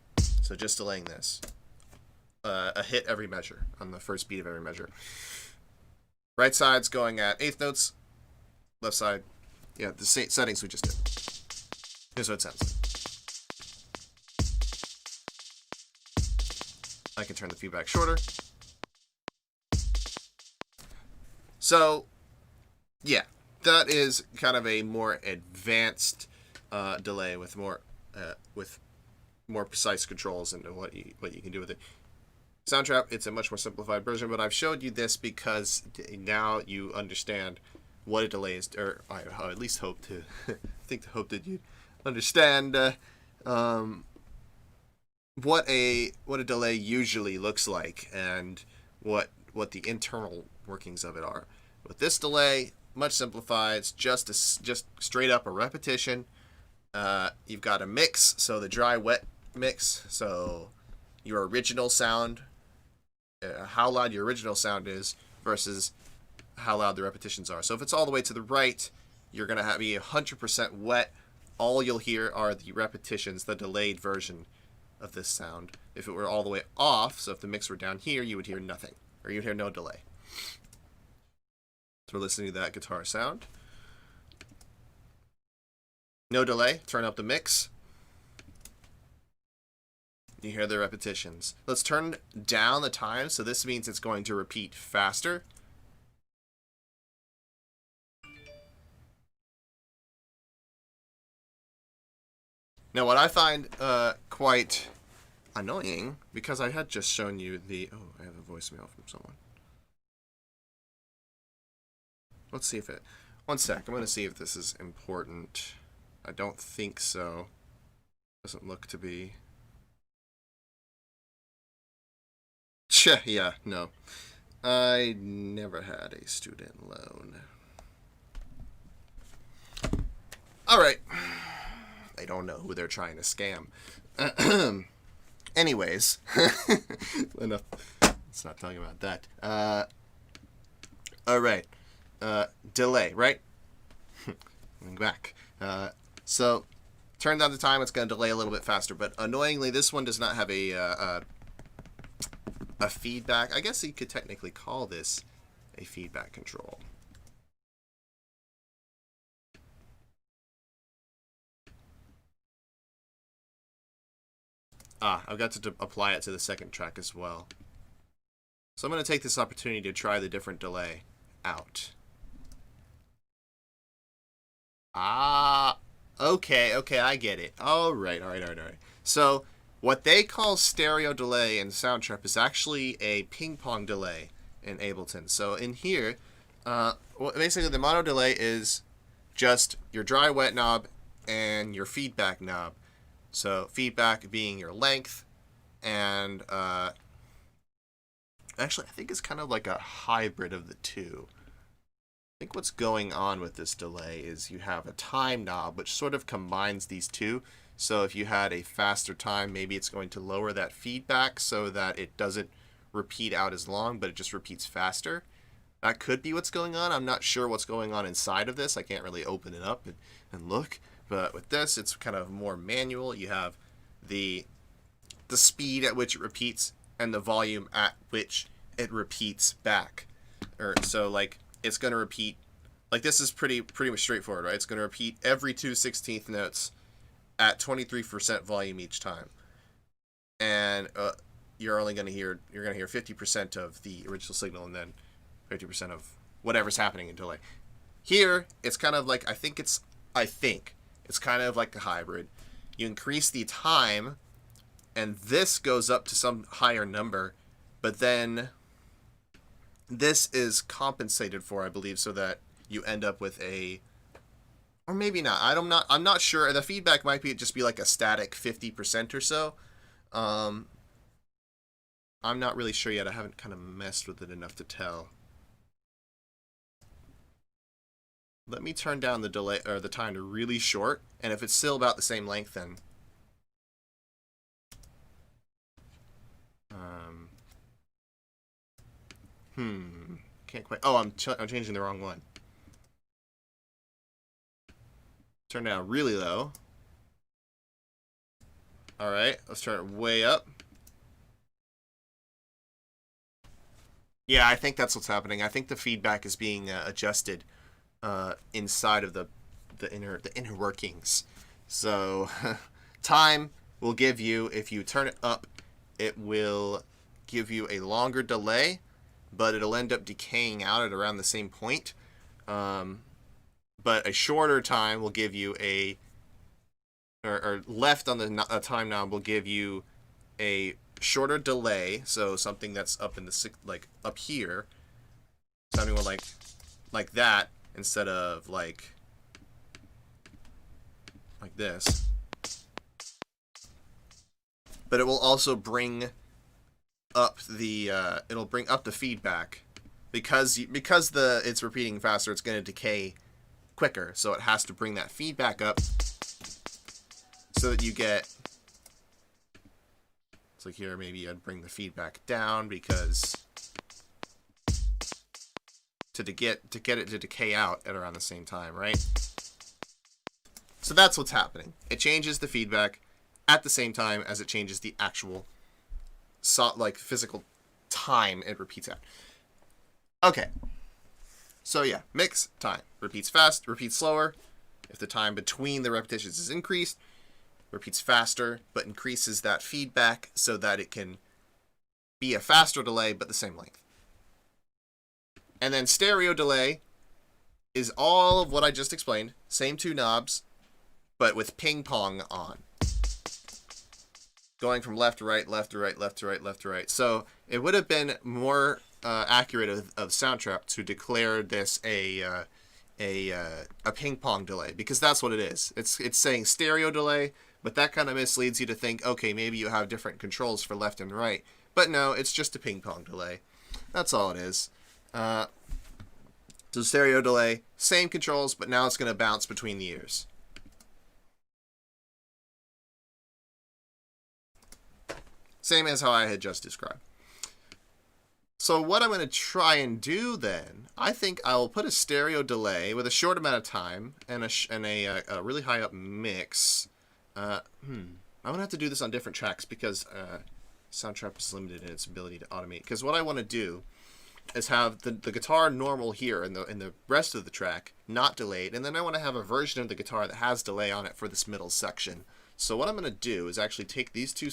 So just delaying this. A hit every measure on the first beat of every measure. Right side's going at eighth notes. Left side, yeah, the same settings we just did. Here's what it sounds like. I can turn the feedback shorter. So, yeah, that is kind of a more advanced delay with more precise controls into what you can do with it. Soundtrap, it's a much more simplified version, but I've showed you this because now you understand what a delay is, or I at least hope to hope that you understand what a delay usually looks like and what the internal workings of it are. With this delay, much simplified. It's just straight up a repetition. You've got a mix, so the dry wet mix, so your original sound, how loud your original sound is versus how loud the repetitions are. So if it's all the way to the right, you're going to be 100% wet. All you'll hear are the repetitions, the delayed version of this sound. If it were all the way off, so if the mix were down here, you would hear nothing, or you'd hear no delay. So we're listening to that guitar sound. No delay, turn up the mix. You hear the repetitions. Let's turn down the time, so this means it's going to repeat faster. Now, what I find quite annoying, because I had just shown you the... Oh, I have a voicemail from someone. Let's see if it... One sec, I'm going to see if this is important. I don't think so. Doesn't look to be... Yeah, no. I never had a student loan. Alright. They don't know who they're trying to scam. Anyways. Enough. Let's not talk about that. Alright. Delay, right? Going back. So, turn down the time, it's going to delay a little bit faster. But annoyingly, this one does not have a feedback. I guess you could technically call this a feedback control. I've got to apply it to the second track as well. So I'm going to take this opportunity to try the different delay out. Okay, I get it. All right. So what they call stereo delay in Soundtrap is actually a ping-pong delay in Ableton. So in here, basically the mono delay is just your dry-wet knob and your feedback knob. So feedback being your length, and actually I think it's kind of like a hybrid of the two. I think what's going on with this delay is you have a time knob which sort of combines these two. So if you had a faster time, maybe it's going to lower that feedback so that it doesn't repeat out as long, but it just repeats faster. That could be what's going on. I'm not sure what's going on inside of this. I can't really open it up and look. But with this, it's kind of more manual. You have the speed at which it repeats and the volume at which it repeats back. So like it's going to repeat, like this is pretty much straightforward, right? It's going to repeat every 2/16 notes at 23% volume each time. And you're going to hear 50% of the original signal and then 50% of whatever's happening in delay. Here, it's kind of like, I think it's kind of like a hybrid. You increase the time, and this goes up to some higher number, but then this is compensated for, I believe, so that you end up with a, or maybe not. I'm not sure. The feedback might just be like a static 50% or so. I'm not really sure yet. I haven't kind of messed with it enough to tell. Let me turn down the delay or the time to really short, and if it's still about the same length, then can't quite. Oh, I'm changing the wrong one. Turn it down really low. All right, let's turn it way up. Yeah, I think that's what's happening. I think the feedback is being adjusted inside of the inner workings. So time will give you, if you turn it up, it will give you a longer delay, but it'll end up decaying out at around the same point. But a shorter time will give you a, or left on the time knob will give you a shorter delay, so something that's up in the like up here, sounding more like that instead of like this. But it will also bring up the it'll bring up the feedback because it's repeating faster. It's going to decay quicker, so it has to bring that feedback up so that you get. So here, maybe I'd bring the feedback down because to get it to decay out at around the same time, right? So that's what's happening. It changes the feedback at the same time as it changes the actual physical time it repeats out. Okay. So yeah, mix, time. Repeats fast, repeats slower. If the time between the repetitions is increased, repeats faster, but increases that feedback so that it can be a faster delay, but the same length. And then stereo delay is all of what I just explained. Same two knobs, but with ping pong on. Going from left to right, left to right, left to right, left to right. So it would have been more accurate of Soundtrap to declare this a ping pong delay, because that's what it is. It's saying stereo delay, but that kind of misleads you to think, okay, maybe you have different controls for left and right. But no, it's just a ping pong delay. That's all it is. So stereo delay, same controls, but now it's going to bounce between the ears. Same as how I had just described. So what I'm going to try and do then, I think I'll put a stereo delay with a short amount of time and a really high up mix. I'm going to have to do this on different tracks because Soundtrap is limited in its ability to automate. Because what I want to do is have the guitar normal here and the rest of the track not delayed, and then I want to have a version of the guitar that has delay on it for this middle section. So what I'm going to do is actually take these two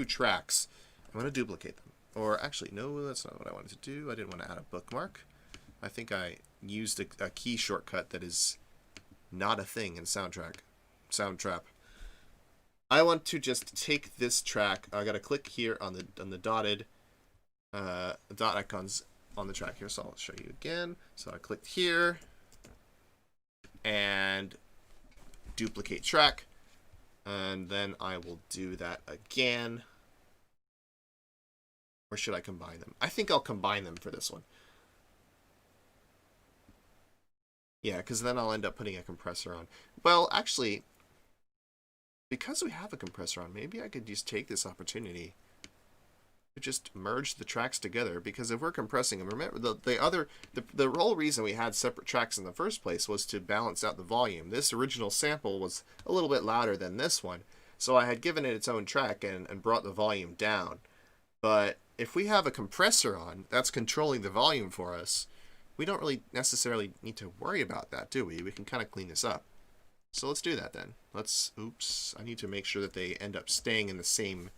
tracks. I'm going to duplicate them. Or actually, no, that's not what I wanted to do. I didn't want to add a bookmark. I think I used a key shortcut that is not a thing in Soundtrap. I want to just take this track. I got to click here on the dotted dot icons on the track here. So I'll show you again. So I clicked here and duplicate track, and then I will do that again. Or should I combine them? I think I'll combine them for this one. Yeah, because then I'll end up putting a compressor on. Well, actually, because we have a compressor on, maybe I could just take this opportunity to just merge the tracks together. Because if we're compressing them, remember the whole reason we had separate tracks in the first place was to balance out the volume. This original sample was a little bit louder than this one, so I had given it its own track and brought the volume down. But if we have a compressor on that's controlling the volume for us, we don't really necessarily need to worry about that, do we? We can kind of clean this up. So let's do that then. Oops, I need to make sure that they end up staying in the same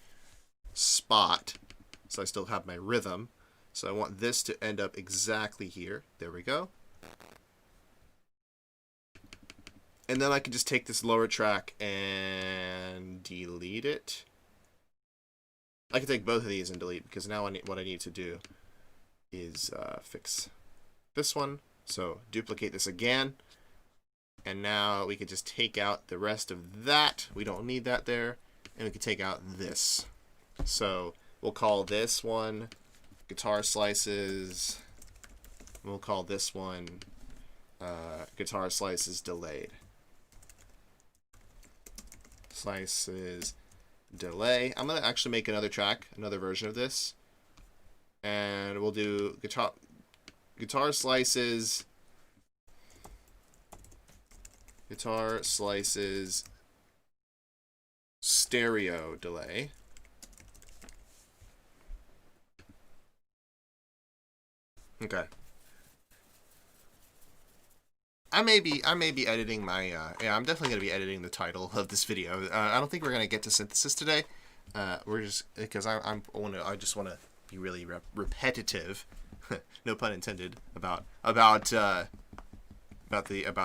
spot so I still have my rhythm. So I want this to end up exactly here. There we go. And then I can just take this lower track and delete it. I can take both of these and delete, because now what I need to do is fix this one. So duplicate this again. And now we can just take out the rest of that. We don't need that there. And we can take out this. So we'll call this one guitar slices. We'll call this one guitar slices delayed. Slices delay. I'm going to actually make another track, another version of this. And we'll do guitar slices guitar slices stereo delay. Okay. I may be editing my yeah, I'm definitely gonna be editing the title of this video. I don't think we're gonna get to synthesis today. We're just because I just want to be really repetitive, no pun intended, about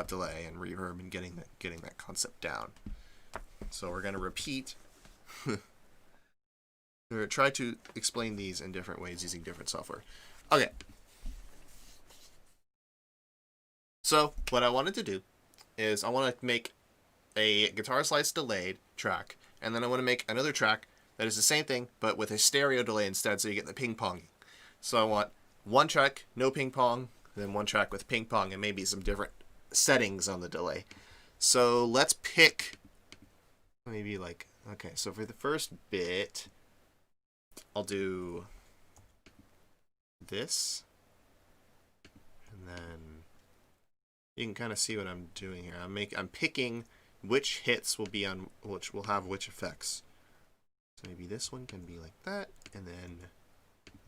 delay and reverb and getting that concept down. So we're gonna repeat. We're gonna try to explain these in different ways using different software. Okay. So what I wanted to do is I want to make a guitar slice delayed track, and then I want to make another track that is the same thing but with a stereo delay instead, so you get the ping pong. So I want one track no ping pong, then one track with ping pong, and maybe some different settings on the delay. So let's pick maybe like, okay, so for the first bit I'll do this, and then you can kind of see what I'm doing here. I'm picking which hits will be on which will have which effects. So maybe this one can be like that, and then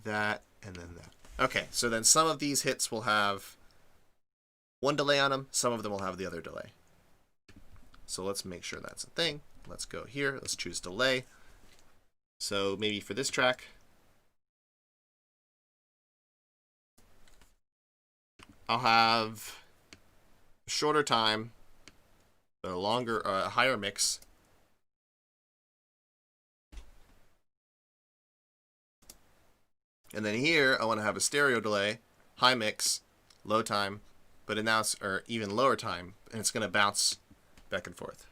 that, and then that. Okay, so then some of these hits will have one delay on them, some of them will have the other delay. So let's make sure that's a thing. Let's go here, let's choose delay. So maybe for this track, I'll have shorter time, a longer, higher mix. And then here, I want to have a stereo delay, high mix, low time, but now it's, or even lower time, and it's going to bounce back and forth.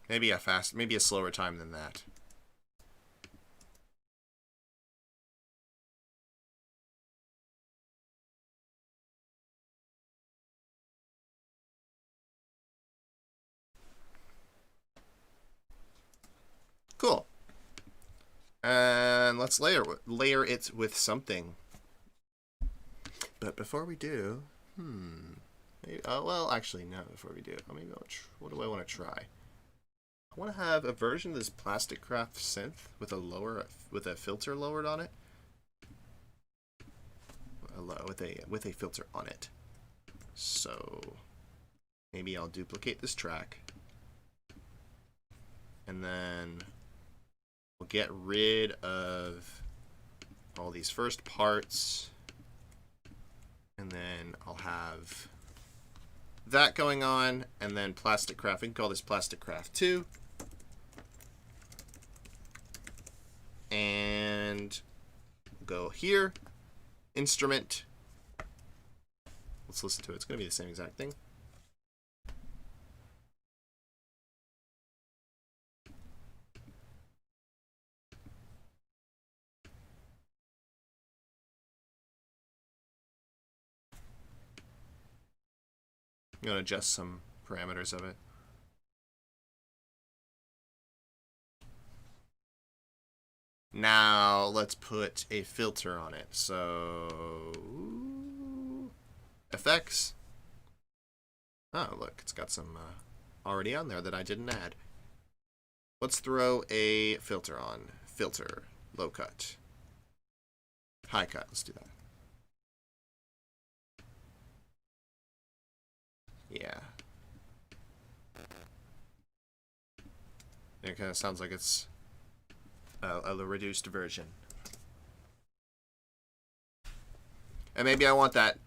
Maybe a slower time than that. Cool. And let's layer it with something. But before we do, maybe, well, actually, no. Before we do, maybe what do I want to try? I want to have a version of this Plasticraft synth with a filter lowered on it. With a filter on it. So maybe I'll duplicate this track, and then we'll get rid of all these first parts, and then I'll have that going on, and then Plasticraft. We can call this Plasticraft 2. And go here, instrument. Let's listen to it. It's going to be the same exact thing. I'm going to adjust some parameters of it. Now let's put a filter on it. So effects. Oh, look, it's got some already on there that I didn't add. Let's throw a filter on. Filter, low cut, high cut. Let's do that. Yeah. It kind of sounds like it's a reduced version. And maybe I want that.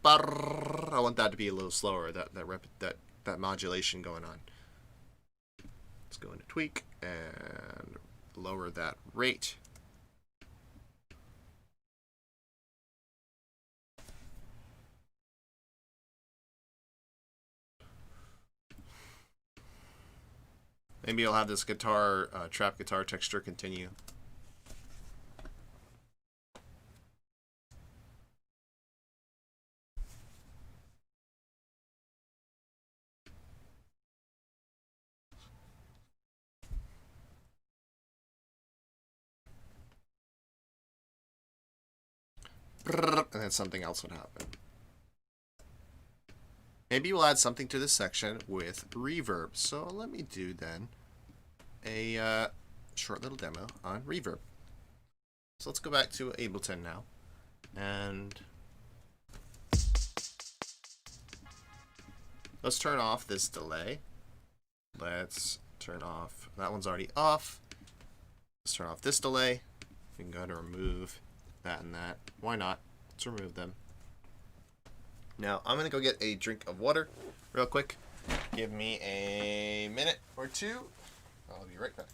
I want that to be a little slower. That modulation going on. Let's go into tweak and lower that rate. Maybe I'll have this guitar, trap guitar texture continue. and then something else would happen. Maybe we'll add something to this section with reverb. So let me do then a short little demo on reverb. So let's go back to Ableton now, and let's turn off this delay. Let's turn off, that one's already off. Let's turn off this delay. We can go ahead and remove that and that. Why not? Let's remove them. Now, I'm going to go get a drink of water real quick. Give me a minute or two. I'll be right back.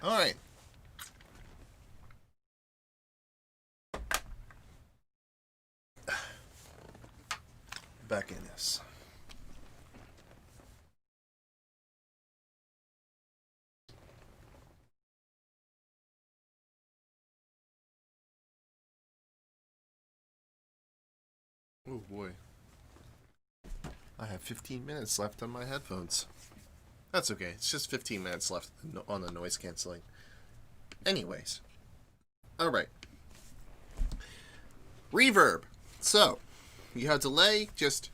All right. Back in this. Oh boy. I have 15 minutes left on my headphones. That's okay. It's just 15 minutes left on the noise canceling. Anyways. Alright. Reverb. So, you have delay just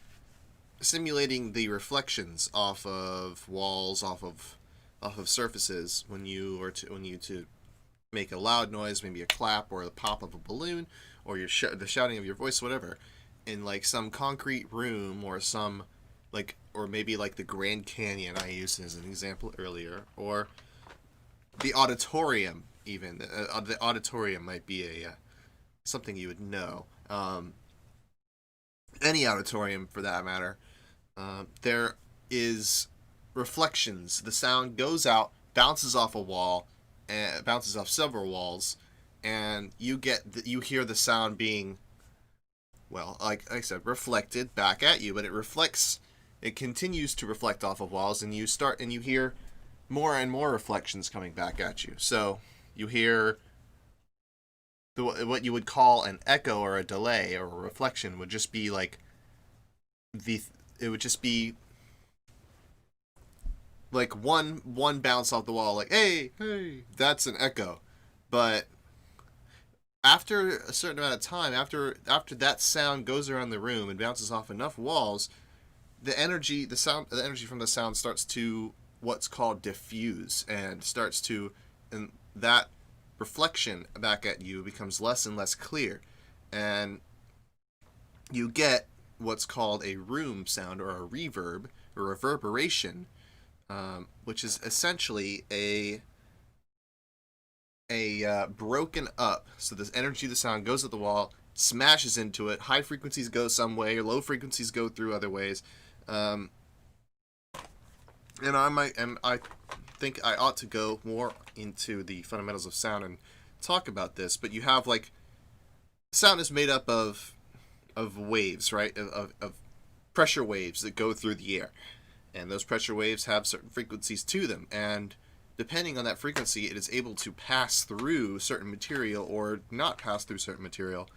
simulating the reflections off of walls, off of surfaces when you to make a loud noise, maybe a clap or the pop of a balloon, or the shouting of your voice, whatever, in like some concrete room or some or maybe like the Grand Canyon I used as an example earlier, or the auditorium even. The auditorium might be a something you would know. Any auditorium for that matter. There is reflections. The sound goes out, bounces off a wall, and bounces off several walls, and you hear the sound being, well, like I said, reflected back at you, but it continues to reflect off of walls, and you hear more and more reflections coming back at you. So you hear what you would call an echo or a delay or a reflection would just be like it would just be like one bounce off the wall, like hey, that's an echo. But after a certain amount of time, after that sound goes around the room and bounces off enough walls, the energy from the sound starts to what's called diffuse, and that reflection back at you becomes less and less clear, and you get what's called a room sound or a reverb or reverberation, which is essentially a broken up. So this energy of the sound goes at the wall, smashes into it. High frequencies go some way, low frequencies go through other ways. And I think I ought to go more into the fundamentals of sound and talk about this. But you have sound is made up of waves, right? Of pressure waves that go through the air, and those pressure waves have certain frequencies to them, and depending on that frequency, it is able to pass through certain material or not pass through certain material.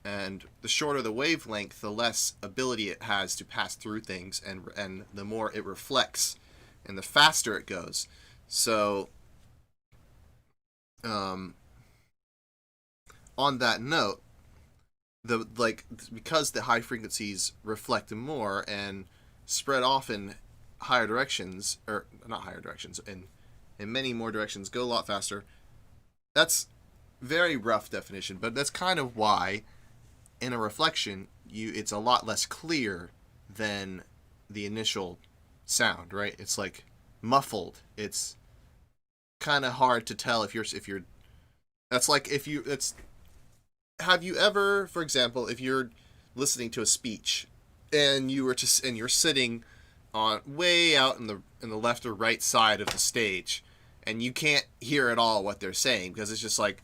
And the shorter the wavelength, the less ability it has to pass through things, and the more it reflects, and the faster it goes. So, on that note, because the high frequencies reflect more and spread off in higher directions, or not higher directions, in many more directions, go a lot faster. That's very rough definition, but that's kind of why in a reflection it's a lot less clear than the initial sound, right? It's like muffled. It's kind of hard to tell if you're that's like if you it's have you ever, for example, if you're listening to a speech and you're sitting on way out in the left or right side of the stage and you can't hear at all what they're saying because it's just like,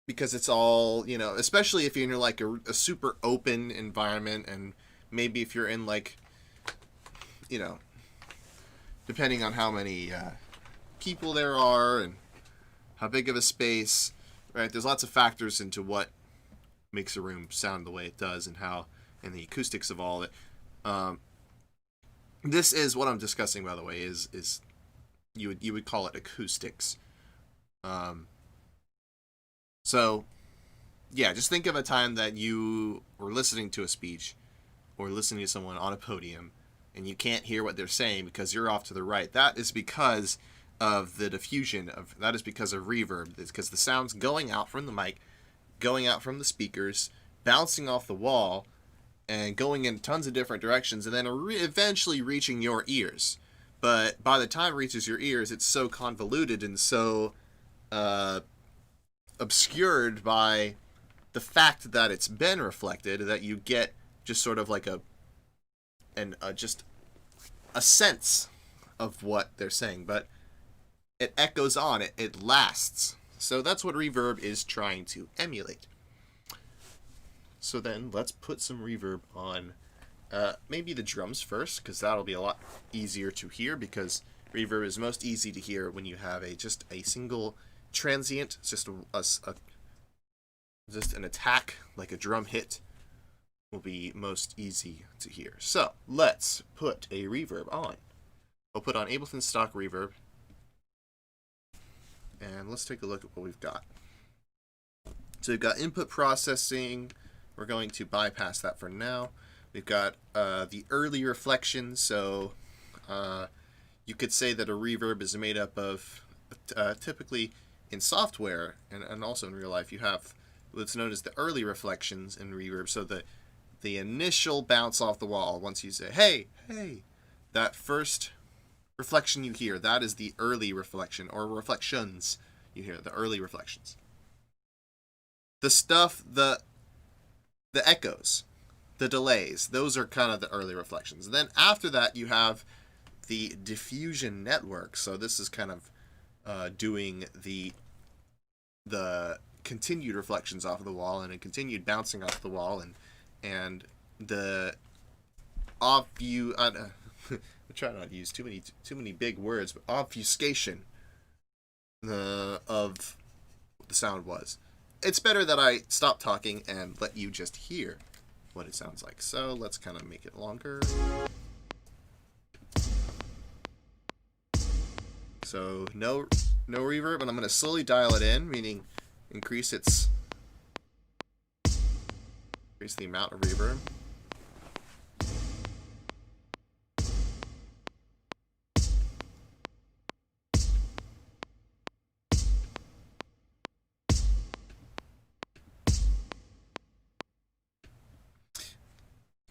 because it's all, especially if you're in like a super open environment, and maybe if you're in like, depending on how many people there are and how big of a space, right? There's lots of factors into what makes a room sound the way it does and the acoustics of all of it. This is what I'm discussing, by the way, is you would call it acoustics. So, yeah, just think of a time that you were listening to a speech or listening to someone on a podium and you can't hear what they're saying because you're off to the right. That is because of the diffusion. That is because of reverb. It's because the sound's going out from the mic, going out from the speakers, bouncing off the wall, and going in tons of different directions, and then eventually reaching your ears. But by the time it reaches your ears, it's so convoluted and so obscured by the fact that it's been reflected that you get just sort of like just a sense of what they're saying, but it echoes on, it lasts. So that's what reverb is trying to emulate. So then let's put some reverb on maybe the drums first, because that'll be a lot easier to hear, because reverb is most easy to hear when you have just a single transient, just an attack, like a drum hit, will be most easy to hear. So let's put a reverb on. I'll put on Ableton stock reverb, and let's take a look at what we've got. So we've got input processing. We're going to bypass that for now. We've got the early reflection. So you could say that a reverb is made up of typically in software and also in real life, you have what's known as the early reflections in reverb. So the initial bounce off the wall, once you say, hey, that first reflection you hear, that is the early reflection, or reflections you hear, the early reflections. The stuff, the echoes, the delays, those are kind of the early reflections. And then after that, you have the diffusion network. So this is kind of doing the continued reflections off of the wall and a continued bouncing off the wall, and the off view. I'm trying not to use too many big words, but obfuscation of what the sound was. It's better that I stop talking and let you just hear what it sounds like. So let's kind of make it longer. So no reverb, and I'm going to slowly dial it in, meaning increase the amount of reverb.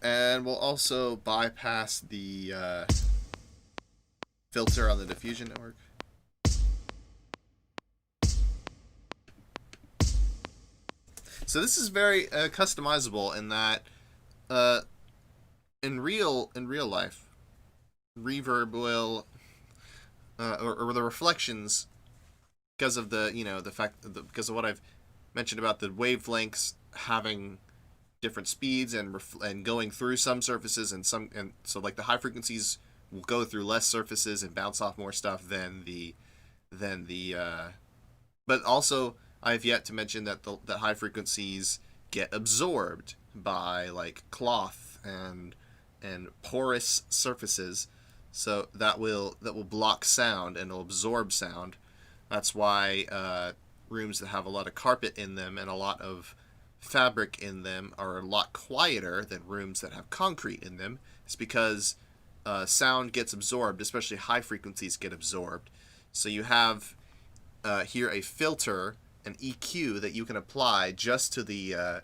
And we'll also bypass the filter on the diffusion network. So this is very customizable in that in real life, reverb will or the reflections, because of the fact because of what I've mentioned about the wavelengths having different speeds and going through some surfaces and so like the high frequencies will go through less surfaces and bounce off more stuff than the but also I've yet to mention that the high frequencies get absorbed by like cloth and porous surfaces, so that will block sound and will absorb sound. That's why rooms that have a lot of carpet in them and a lot of fabric in them are a lot quieter than rooms that have concrete in them. It's because sound gets absorbed, especially high frequencies get absorbed. So you have here a filter, an EQ that you can apply just to the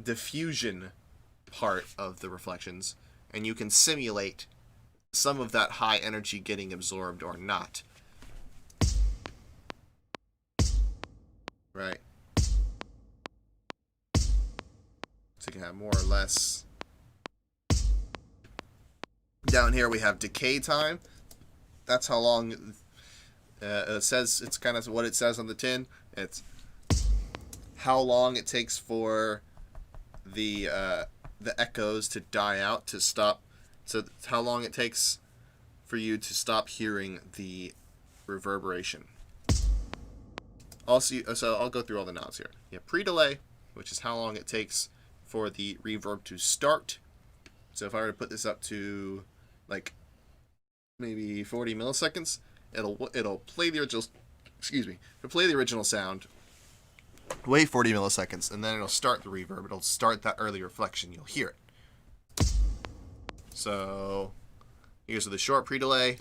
diffusion part of the reflections, and you can simulate some of that high energy getting absorbed or not. Right. So you can have more or less. Down here we have decay time. That's how long it says. It's kind of what it says on the tin. It's how long it takes for the echoes to die out, to stop. So how long it takes for you to stop hearing the reverberation. Also, so I'll go through all the knobs here. You have pre-delay, which is how long it takes for the reverb to start. So if I were to put this up to like maybe 40 milliseconds, it'll play the original. Excuse me. It'll play the original sound. Wait 40 milliseconds, and then it'll start the reverb. It'll start that early reflection. You'll hear it. So here's the short pre-delay,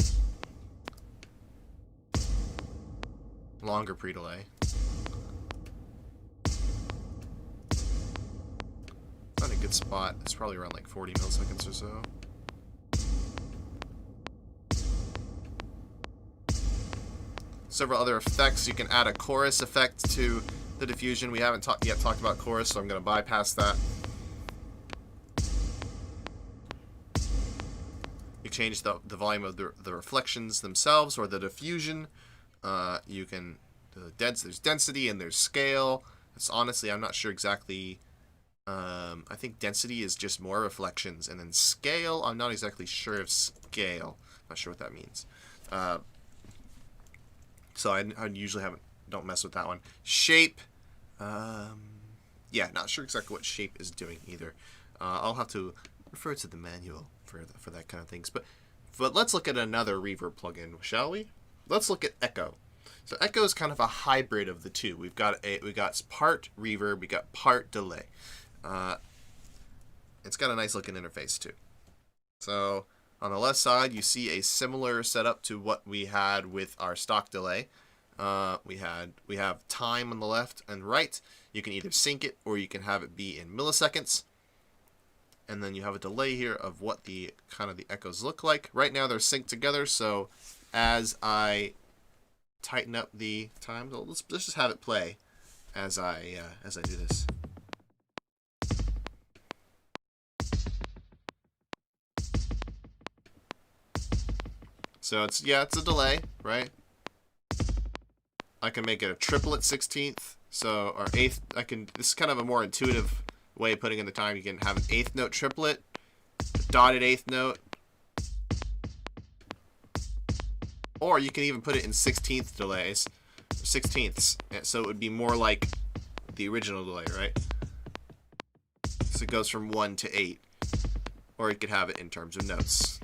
longer pre-delay. Not a good spot. It's probably around like 40 milliseconds or so. Several other effects. You can add a chorus effect to the diffusion. We haven't yet talked about chorus, so I'm going to bypass that. You change the volume of the reflections themselves or the diffusion. You can there's density and there's scale. It's honestly, I'm not sure exactly. I think density is just more reflections, and then scale, I'm not exactly sure of scale. Not sure what that means. So I usually don't mess with that one. Shape, yeah, not sure exactly what shape is doing either. I'll have to refer to the manual for that kind of things. But let's look at another reverb plugin, shall we? Let's look at Echo. So Echo is kind of a hybrid of the two. We got part reverb, we got part delay. It's got a nice looking interface too. So on the left side, you see a similar setup to what we had with our stock delay. We have time on the left and right. You can either sync it or you can have it be in milliseconds. And then you have a delay here of what the kind of the echoes look like. Right now they're synced together, so as I tighten up the time, let's just have it play as I do this. So it's a delay, right? I can make it a triplet 16th, so or eighth. This is kind of a more intuitive way of putting in the time. You can have an eighth note triplet, a dotted eighth note, or you can even put it in 16th delays, 16ths. So it would be more like the original delay, right? So it goes from 1 to 8, or you could have it in terms of notes.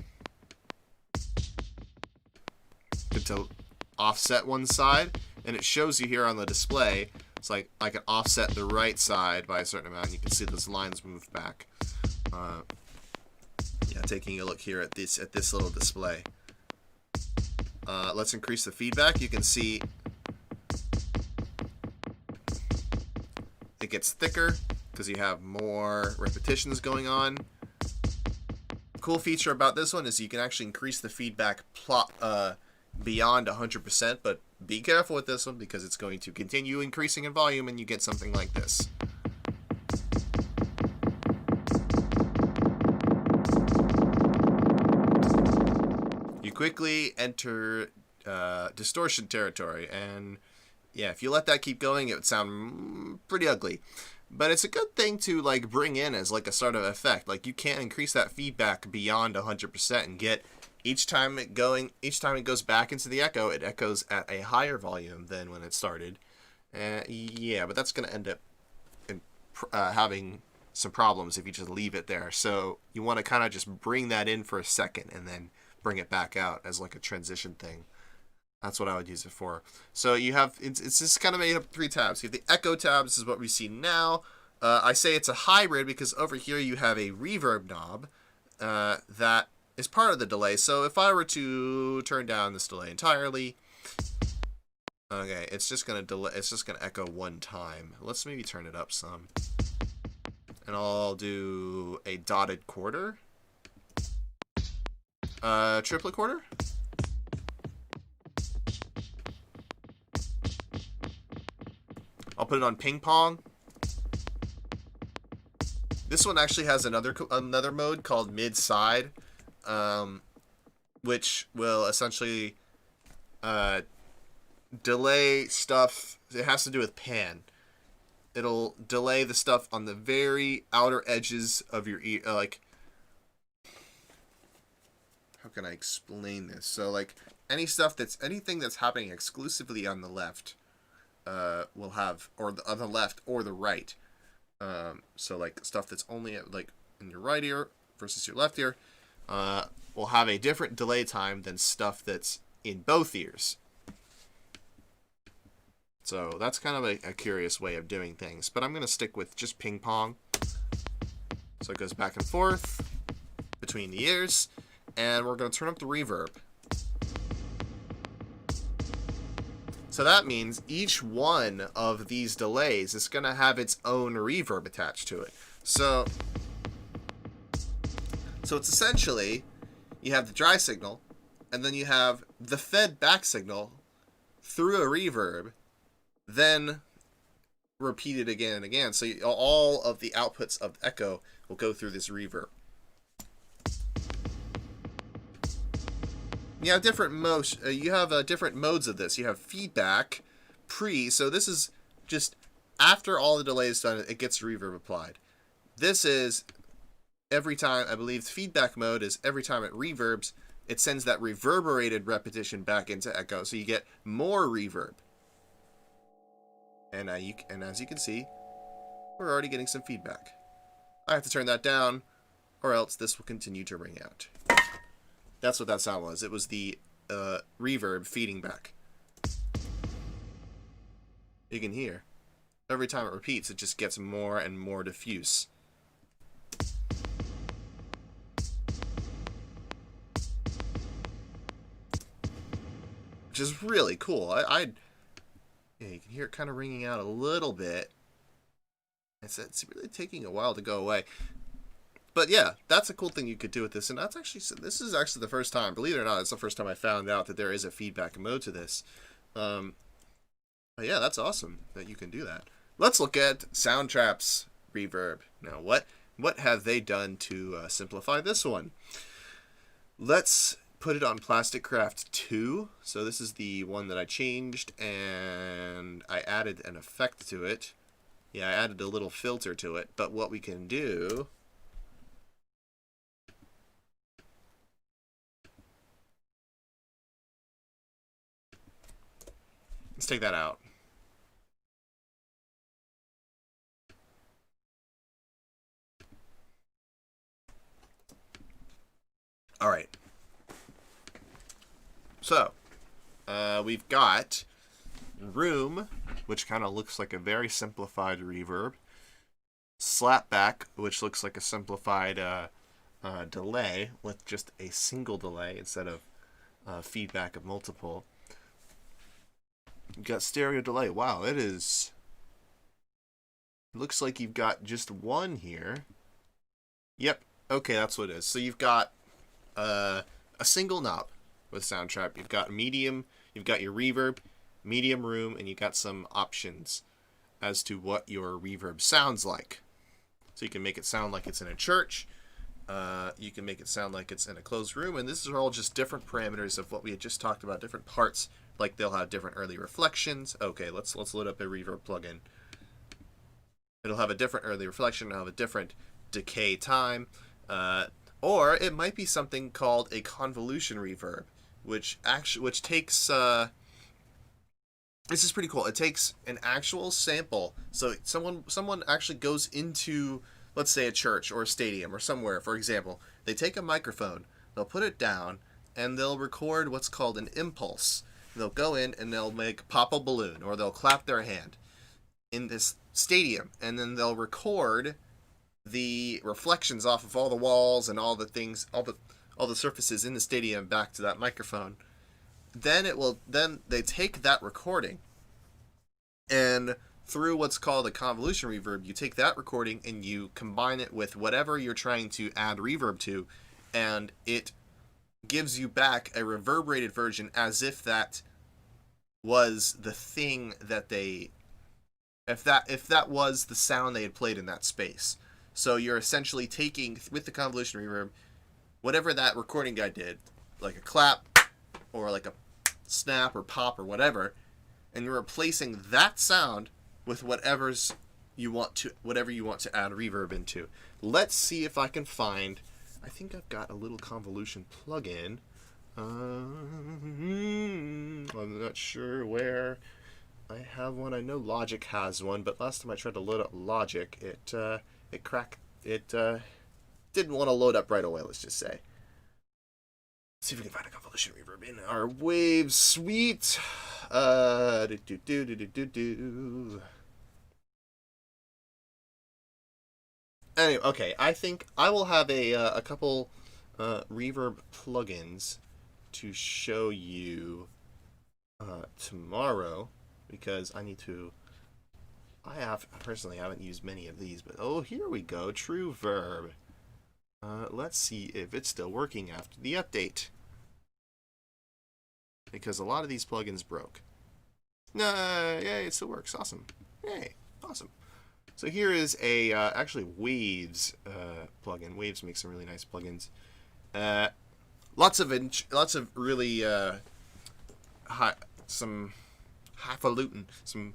To offset one side, and it shows you here on the display. It's like I can offset the right side by a certain amount, and you can see those lines move back. Yeah, taking a look here at this little display. Let's increase the feedback. You can see it gets thicker because you have more repetitions going on. Cool feature about this one is you can actually increase the feedback beyond 100%, but be careful with this one because it's going to continue increasing in volume and you get something like this. You quickly enter distortion territory, and yeah, if you let that keep going, it would sound pretty ugly. But it's a good thing to like bring in as like a sort of effect. Like you can't increase that feedback beyond 100% and get each time it goes back into the echo, it echoes at a higher volume than when it started. Yeah, but that's going to end up having some problems if you just leave it there. So you want to kind of just bring that in for a second and then bring it back out as like a transition thing. That's what I would use it for. So you have, it's just kind of made up of 3 tabs. You have the echo tab. This is what we see now. I say it's a hybrid because over here you have a reverb knob that is part of the delay. So if I were to turn down this delay entirely, okay, it's just gonna delay. It's just gonna echo 1 time. Let's maybe turn it up some, and I'll do a dotted quarter, triplet quarter. I'll put it on ping pong. This one actually has another mode called mid side, which will essentially delay stuff. It has to do with pan. It'll delay the stuff on the very outer edges of your ear. Like, how can I explain this? So, like, anything that's happening exclusively on the left, will have, or on the left or the right. So like stuff that's only like in your right ear versus your left ear, will have a different delay time than stuff that's in both ears. So that's kind of a curious way of doing things, but I'm going to stick with just ping pong. So it goes back and forth between the ears, and we're going to turn up the reverb. So that means each one of these delays is going to have its own reverb attached to it. So it's essentially, you have the dry signal, and then you have the fed back signal through a reverb, then repeated again and again. So all of the outputs of the echo will go through this reverb. You have different modes. You have different modes of this. You have feedback, pre. So this is just after all the delay is done, it gets reverb applied. This is every time. I believe feedback mode is every time it reverbs, it sends that reverberated repetition back into echo, so you get more reverb. And as you can see, we're already getting some feedback. I have to turn that down, or else this will continue to ring out. That's what that sound was. It was the reverb feeding back. You can hear. Every time it repeats, it just gets more and more diffuse. Which is really cool. Yeah, you can hear it kind of ringing out a little bit. It's really taking a while to go away. But yeah, that's a cool thing you could do with this, and this is actually the first time, believe it or not, it's the first time I found out that there is a feedback mode to this. But yeah, that's awesome that you can do that. Let's look at Soundtrap's reverb. Now, what have they done to simplify this one? Let's put it on Plastic Craft 2. So this is the one that I changed, and I added an effect to it. Yeah, I added a little filter to it, but what we can do... Let's take that out. All right. So, we've got Room, which kind of looks like a very simplified reverb. Slapback, which looks like a simplified delay with just a single delay instead of feedback of multiple. You've got stereo delay. Wow, it looks like you've got just one here. Yep. Okay, that's what it is. So you've got a single knob with Soundtrap. You've got medium. You've got your reverb, medium, room, and you've got some options as to what your reverb sounds like. So you can make it sound like it's in a church. You can make it sound like it's in a closed room, and this is all just different parameters of what we had just talked about, different parts. Like they'll have different early reflections. Okay, let's load up a reverb plugin. It'll have a different early reflection. It'll have a different decay time, or it might be something called a convolution reverb, which takes. This is pretty cool. It takes an actual sample. So someone actually goes into, let's say, a church or a stadium or somewhere. For example, they take a microphone, they'll put it down, and they'll record what's called an impulse. they'll go in and they'll pop a balloon, or they'll clap their hand in this stadium, and then they'll record the reflections off of all the walls and all the things, all the surfaces in the stadium back to that microphone. Then they take that recording, and through what's called a convolution reverb, you take that recording and you combine it with whatever you're trying to add reverb to, and it gives you back a reverberated version as if that was the thing that if that was the sound they had played in that space. So you're essentially taking, with the convolution reverb, whatever that recording guy did, like a clap or like a snap or pop or whatever, and you're replacing that sound with whatever you want to add reverb into. Let's see if I can find, I think I've got a little convolution plugin. I'm not sure where I have one. I know Logic has one, but last time I tried to load up Logic, it didn't want to load up right away, let's just say. Let's see if we can find a convolution reverb in our Waves suite. Anyway, okay, I think I will have a couple reverb plugins to show you tomorrow, because I personally haven't used many of these, but oh, here we go, True Verb. Let's see if it's still working after the update, because a lot of these plugins broke. No, yay, it still works. Awesome. Yay, awesome. So here is a actually Waves plugin. Waves makes some really nice plugins. Lots of really some highfalutin, some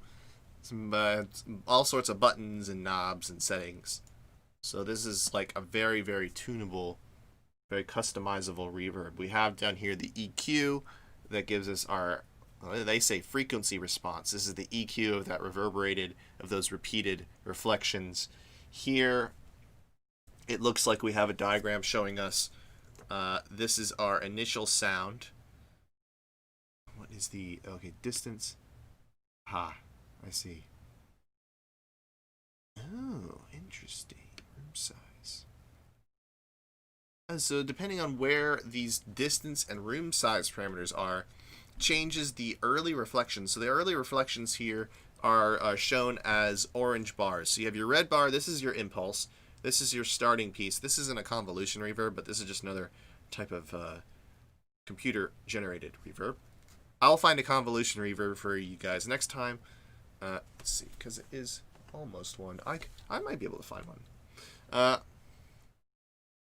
all sorts of buttons and knobs and settings. So this is like a very, very tunable, very customizable reverb. We have down here the EQ that gives us our, they say, frequency response. This is the EQ of that reverberated, of those repeated reflections. Here it looks like we have a diagram showing us this is our initial sound. What is the, okay, distance? I see. Oh, interesting. Room size. So depending on where these distance and room size parameters are, changes the early reflections. So the early reflections here are shown as orange bars. So you have your red bar, this is your impulse, this is your starting piece. This isn't a convolution reverb, but this is just another type of computer generated reverb. I'll find a convolution reverb for you guys next time. Let's see, because it is almost one. I might be able to find one.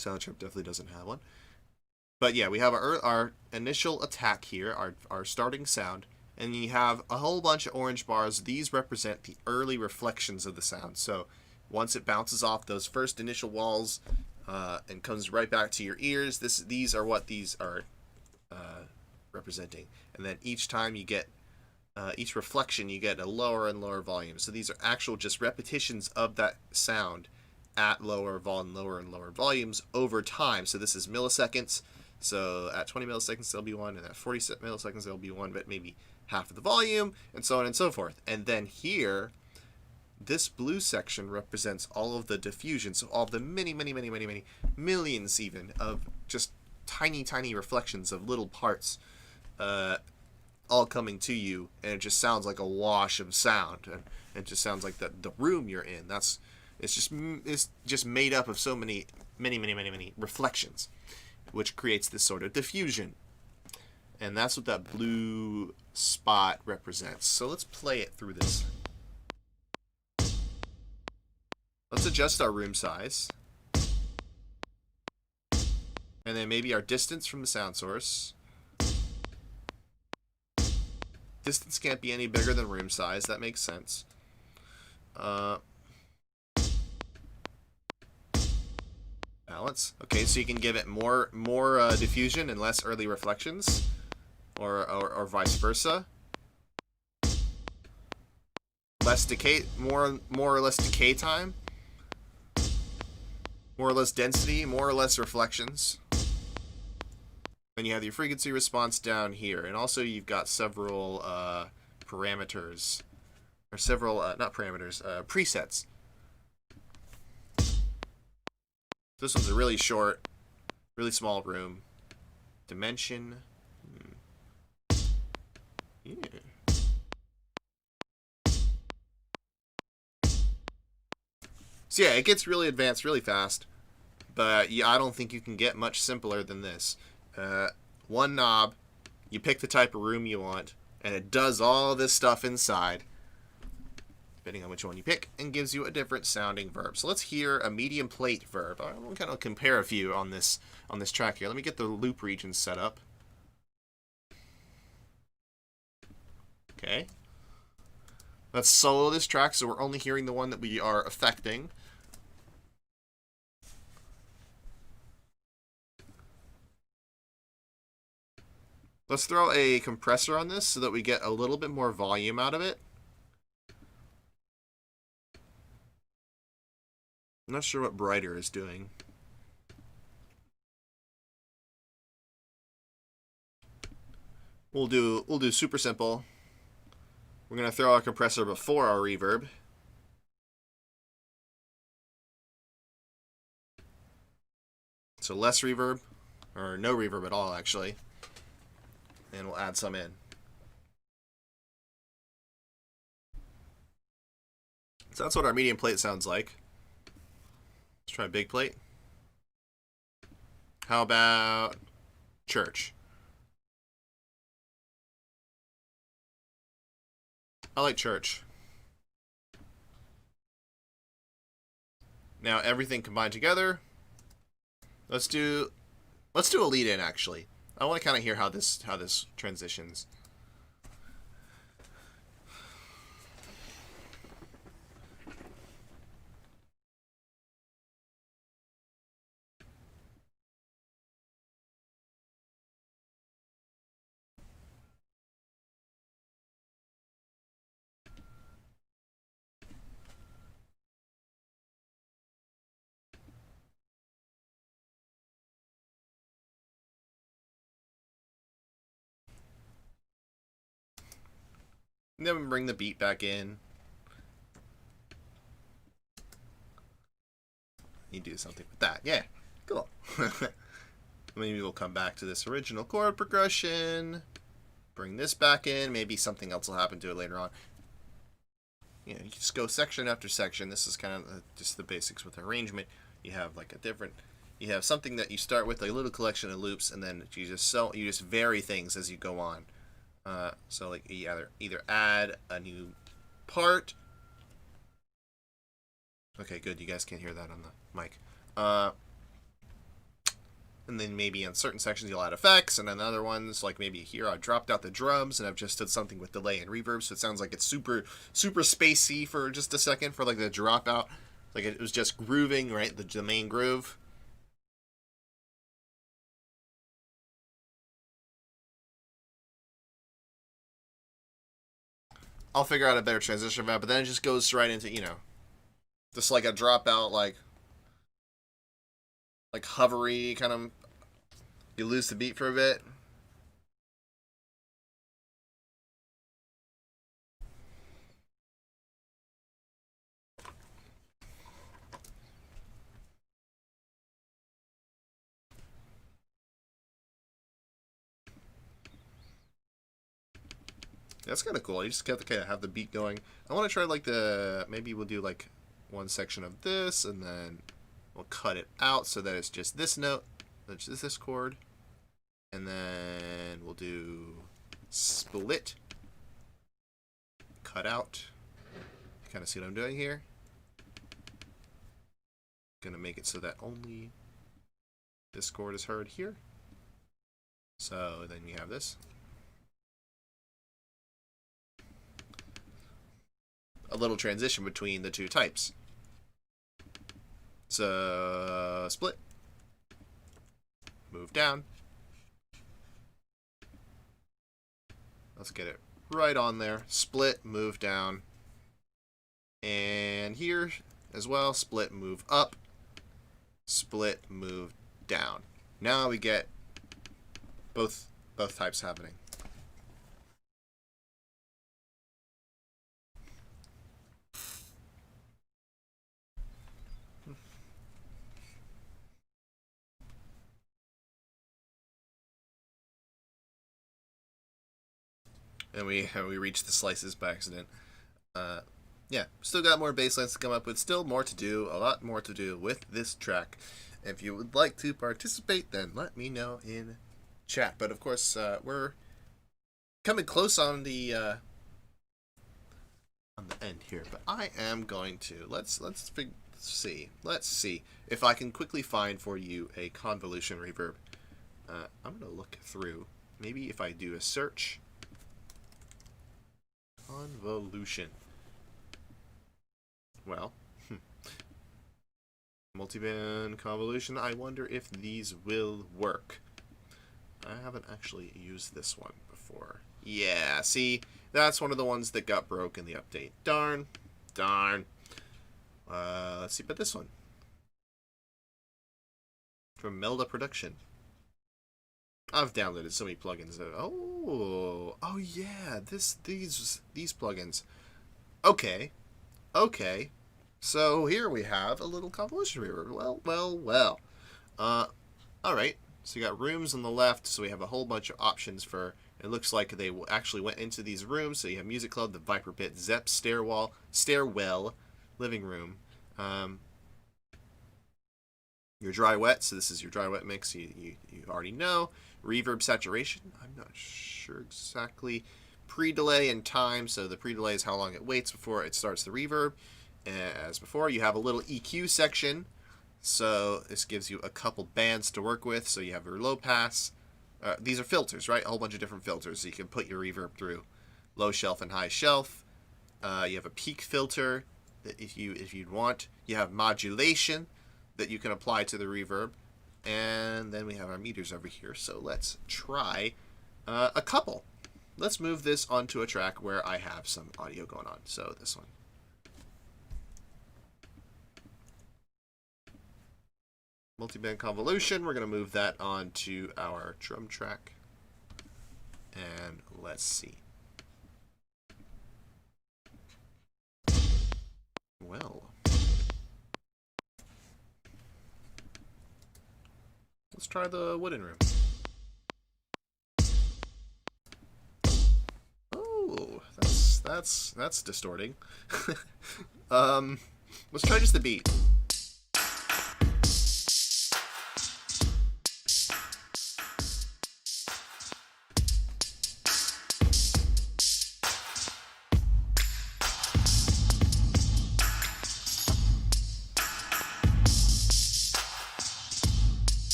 Soundtrip definitely doesn't have one. But yeah, we have our initial attack here, our starting sound, and you have a whole bunch of orange bars. These represent the early reflections of the sound. So once it bounces off those first initial walls and comes right back to your ears, these are what these are representing. And then each time you get, each reflection, you get a lower and lower volume. So these are actual just repetitions of that sound at lower and lower volumes over time. So this is milliseconds. So at 20 milliseconds there'll be one, and at 40 milliseconds there'll be one, but maybe half of the volume, and so on and so forth. And then here, this blue section represents all of the diffusion, so all of the many millions even of just tiny reflections of little parts all coming to you, and it just sounds like a wash of sound, and it just sounds like the room you're in. It's just made up of so many reflections, which creates this sort of diffusion. And that's what that blue spot represents. So let's play it through this. Let's adjust our room size. And then maybe our distance from the sound source. Distance can't be any bigger than room size. That makes sense. Balance. Okay, so you can give it more diffusion and less early reflections, or vice versa. Less decay, more or less decay time. More or less density, more or less reflections. And you have your frequency response down here. And also you've got several parameters. Or several, not parameters, presets. This one's a really short, really small room. Dimension. Yeah. So yeah, it gets really advanced really fast. But yeah, I don't think you can get much simpler than this. One knob, you pick the type of room you want, and it does all this stuff inside, depending on which one you pick, and gives you a different sounding verb. So let's hear a medium plate verb. I want to kind of compare a few on this track here. Let me get the loop region set up. Okay. Let's solo this track so we're only hearing the one that we are affecting. Let's throw a compressor on this so that we get a little bit more volume out of it. I'm not sure what brighter is doing. We'll do super simple. We're gonna throw our compressor before our reverb. So less reverb, or no reverb at all actually. And we'll add some in. So that's what our medium plate sounds like. Let's try big plate. How about church? I like church. Now everything combined together. Let's do a lead in actually. I want to kind of hear how this transitions. And then we bring the beat back in. You do something with that. Yeah, cool. Maybe we'll come back to this original chord progression. Bring this back in. Maybe something else will happen to it later on. You know, you just go section after section. This is kind of just the basics with arrangement. You have like you have something that you start with, like a little collection of loops, and then you just vary things as you go on. So like you either add a new part. Okay, good. You guys can't hear that on the mic. And then maybe in certain sections you'll add effects, and then other ones, like maybe here I dropped out the drums and I've just did something with delay and reverb, so it sounds like it's super spacey for just a second for like the dropout. Like it was just grooving, right? The main groove. I'll figure out a better transition for that, but then it just goes right into, you know, just like a dropout, like hovery kind of. You lose the beat for a bit. That's kind of cool. You just have to kind of have the beat going. I want to try like maybe we'll do like one section of this, and then we'll cut it out so that it's just this note, that's just this chord, and then we'll do split, cut out. Kind of see what I'm doing here. Gonna make it so that only this chord is heard here. So then you have this. A little transition between the two types. So split, move down. Let's get it right on there. Split, move down. And here as well, split, move up. Split, move down. Now we get both types happening. And we reached the slices by accident. Yeah, still got more bass lines to come up with. Still more to do. A lot more to do with this track. If you would like to participate, then let me know in chat. But of course, we're coming close on the end here. But I am going to let's see if I can quickly find for you a convolution reverb. I'm gonna look through. Maybe if I do a search. Convolution. Well, multiband convolution. I wonder if these will work. I haven't actually used this one before. Yeah, see, that's one of the ones that got broke in the update. Darn. Let's see, but this one from Melda Production. I've downloaded so many plugins. Oh yeah, these plugins. Okay. So here we have a little convolution reverb. Well. All right. So you got rooms on the left. So we have a whole bunch of options for. It looks like they actually went into these rooms. So you have Music Club, the Viper Pit, Zep, Stairwell, Living Room. Your dry wet. So this is your dry wet mix. You already know. Reverb saturation. I'm not sure exactly. Pre-delay and time. So the pre-delay is how long it waits before it starts the reverb. As before, you have a little EQ section. So this gives you a couple bands to work with. So you have your low pass. These are filters, right? A whole bunch of different filters. So you can put your reverb through low shelf and high shelf. You have a peak filter that if you'd want. You have modulation that you can apply to the reverb. And then we have our meters over here. So let's try a couple. Let's move this onto a track where I have some audio going on. So this one. Multiband convolution. We're going to move that onto our drum track. And let's see. Well. Let's try the wooden room. Oh, that's distorting. Let's try just the beat.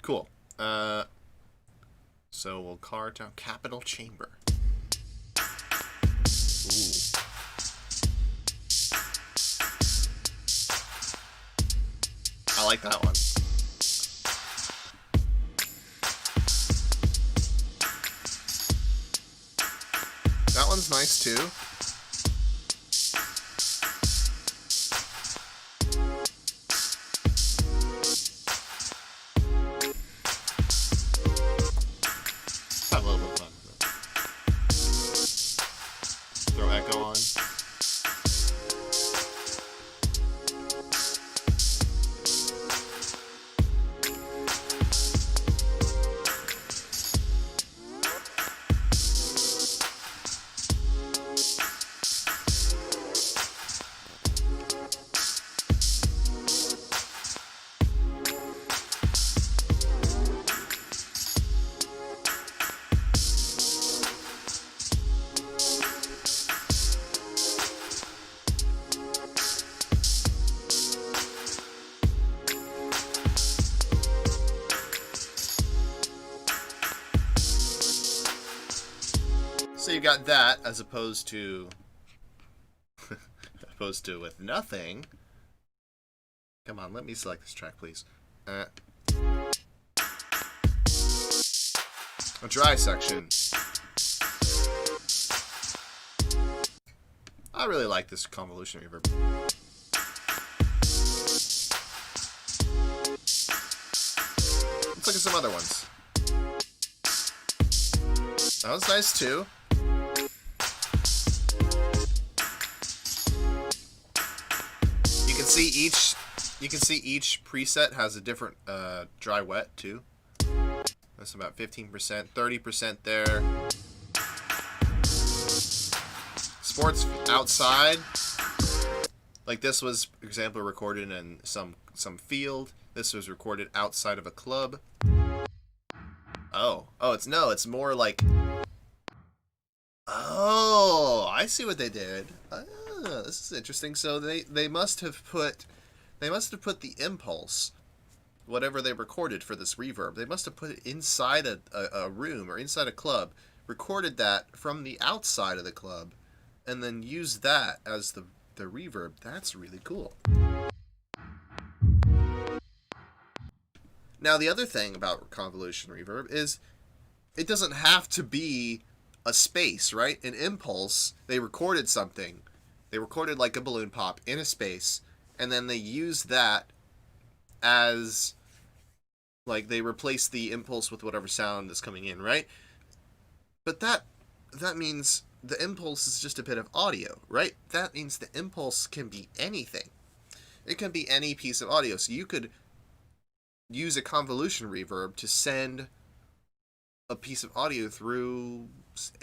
Cool. So we'll carve down Capital Chamber. Ooh. I like that one. That one's nice too. So you got that as opposed to with nothing. Come on, let me select this track, please. A dry section. I really like this convolution reverb. Let's look at some other ones. That was nice too. You can see each preset has a different dry wet too. That's about 15%, 30% there. Sports outside. Like this was, for example, recorded in some field. This was recorded outside of a club. Oh, it's more like. Oh, I see what they did. Oh, this is interesting. So they must have put the impulse, whatever they recorded for this reverb, they must have put it inside a room or inside a club, recorded that from the outside of the club, and then used that as the reverb. That's really cool. Now, the other thing about convolution reverb is it doesn't have to be a space, right? An impulse, they recorded something. They recorded like a balloon pop in a space, and then they used that as, like, they replaced the impulse with whatever sound is coming in, right? But that means the impulse is just a bit of audio, right? That means the impulse can be anything. It can be any piece of audio. So you could use a convolution reverb to send a piece of audio through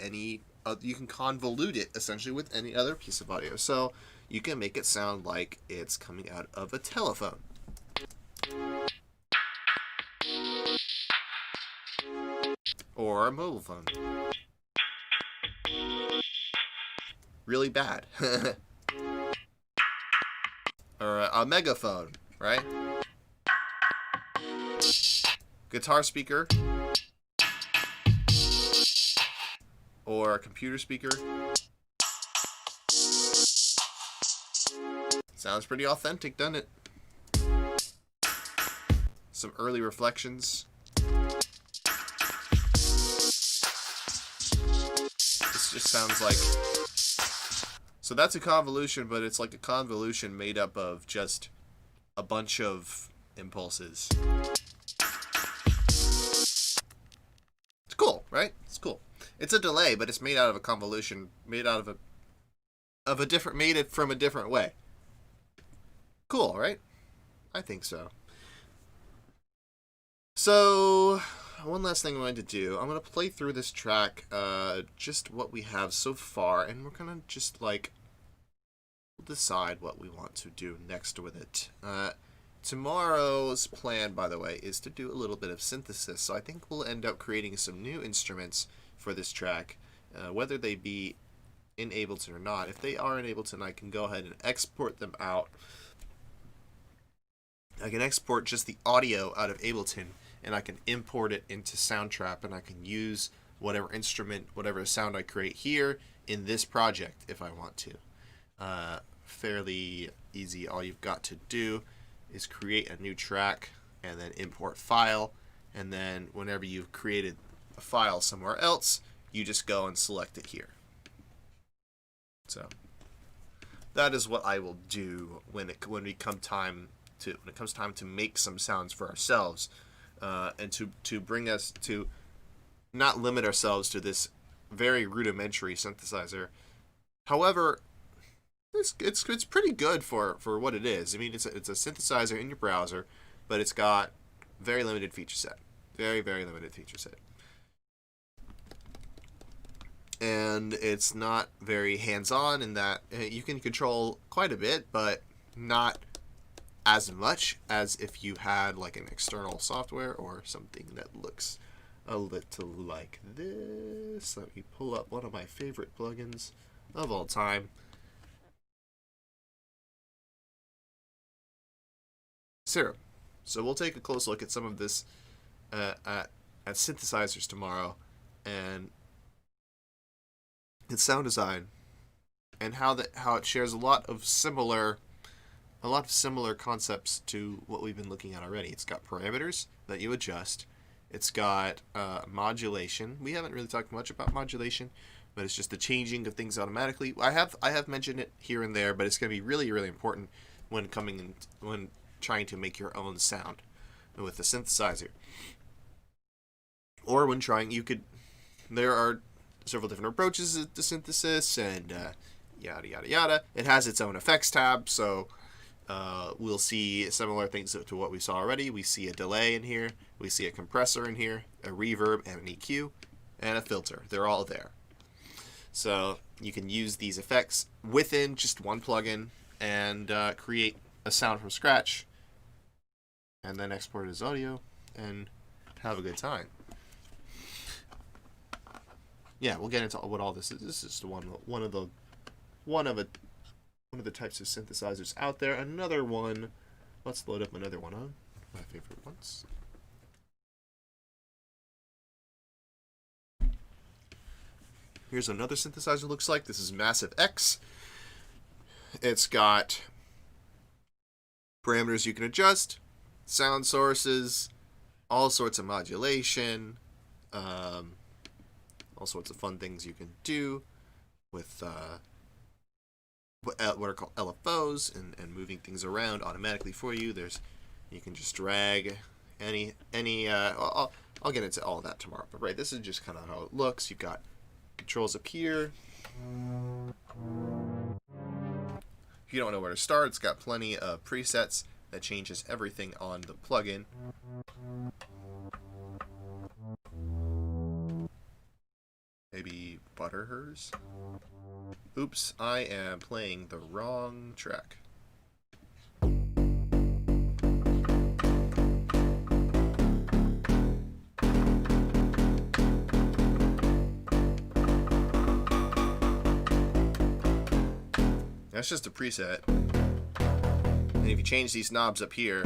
any. You can convolute it essentially with any other piece of audio. So you can make it sound like it's coming out of a telephone. Or a mobile phone. Really bad. Or a megaphone, right? Guitar speaker. Or a computer speaker. Sounds pretty authentic, doesn't it? Some early reflections. This just sounds like... So that's a convolution, but it's like a convolution made up of just a bunch of impulses. It's cool, right? It's cool. It's a delay, but it's made out of a convolution, made out of a different, made it from a different way. Cool, right? I think so. So, one last thing I'm going to do. I'm going to play through this track, just what we have so far, and we're going to just, like, decide what we want to do next with it. Tomorrow's plan, by the way, is to do a little bit of synthesis, so I think we'll end up creating some new instruments for this track, whether they be in Ableton or not. If they are in Ableton, I can go ahead and export them out. I can export just the audio out of Ableton, and I can import it into Soundtrap, and I can use whatever instrument, whatever sound I create here in this project if I want to. Fairly easy. All you've got to do is create a new track and then import file, and then whenever you've created a file somewhere else, you just go and select it here. So that is what I will do when it comes time to make some sounds for ourselves, and to bring us to not limit ourselves to this very rudimentary synthesizer. However, it's pretty good for what it is. I mean, it's a synthesizer in your browser, but it's got very limited feature set. Very, very limited feature set. And it's not very hands-on in that you can control quite a bit, but not as much as if you had like an external software or something that looks a little like this. Let me pull up one of my favorite plugins of all time. Serum. So we'll take a close look at some of this at synthesizers tomorrow, and its sound design, and how it shares a lot of similar concepts to what we've been looking at already. It's got parameters that you adjust. It's got modulation. We haven't really talked much about modulation, but it's just the changing of things automatically. I have mentioned it here and there, but it's going to be really, really important when when trying to make your own sound with a synthesizer, or when trying. There are several different approaches to synthesis, and yada yada yada. It has its own effects tab, so we'll see similar things to what we saw already. We see a delay in here, we see a compressor in here, a reverb and an EQ, and a filter. They're all there. So you can use these effects within just one plugin and create a sound from scratch, and then export it as audio and have a good time. Yeah, we'll get into what all this is. This is one of the types of synthesizers out there. Another one. Let's load up another one on my favorite ones. Here's another synthesizer looks like. This is Massive X. It's got parameters you can adjust, sound sources, all sorts of modulation, all sorts of fun things you can do with what are called LFOs and moving things around automatically for you. You can just drag any. I'll get into all that tomorrow. But right, this is just kind of how it looks. You've got controls up here. If you don't know where to start, it's got plenty of presets that changes everything on the plugin. Maybe butter hers? Oops, I am playing the wrong track. That's just a preset. And if you change these knobs up here,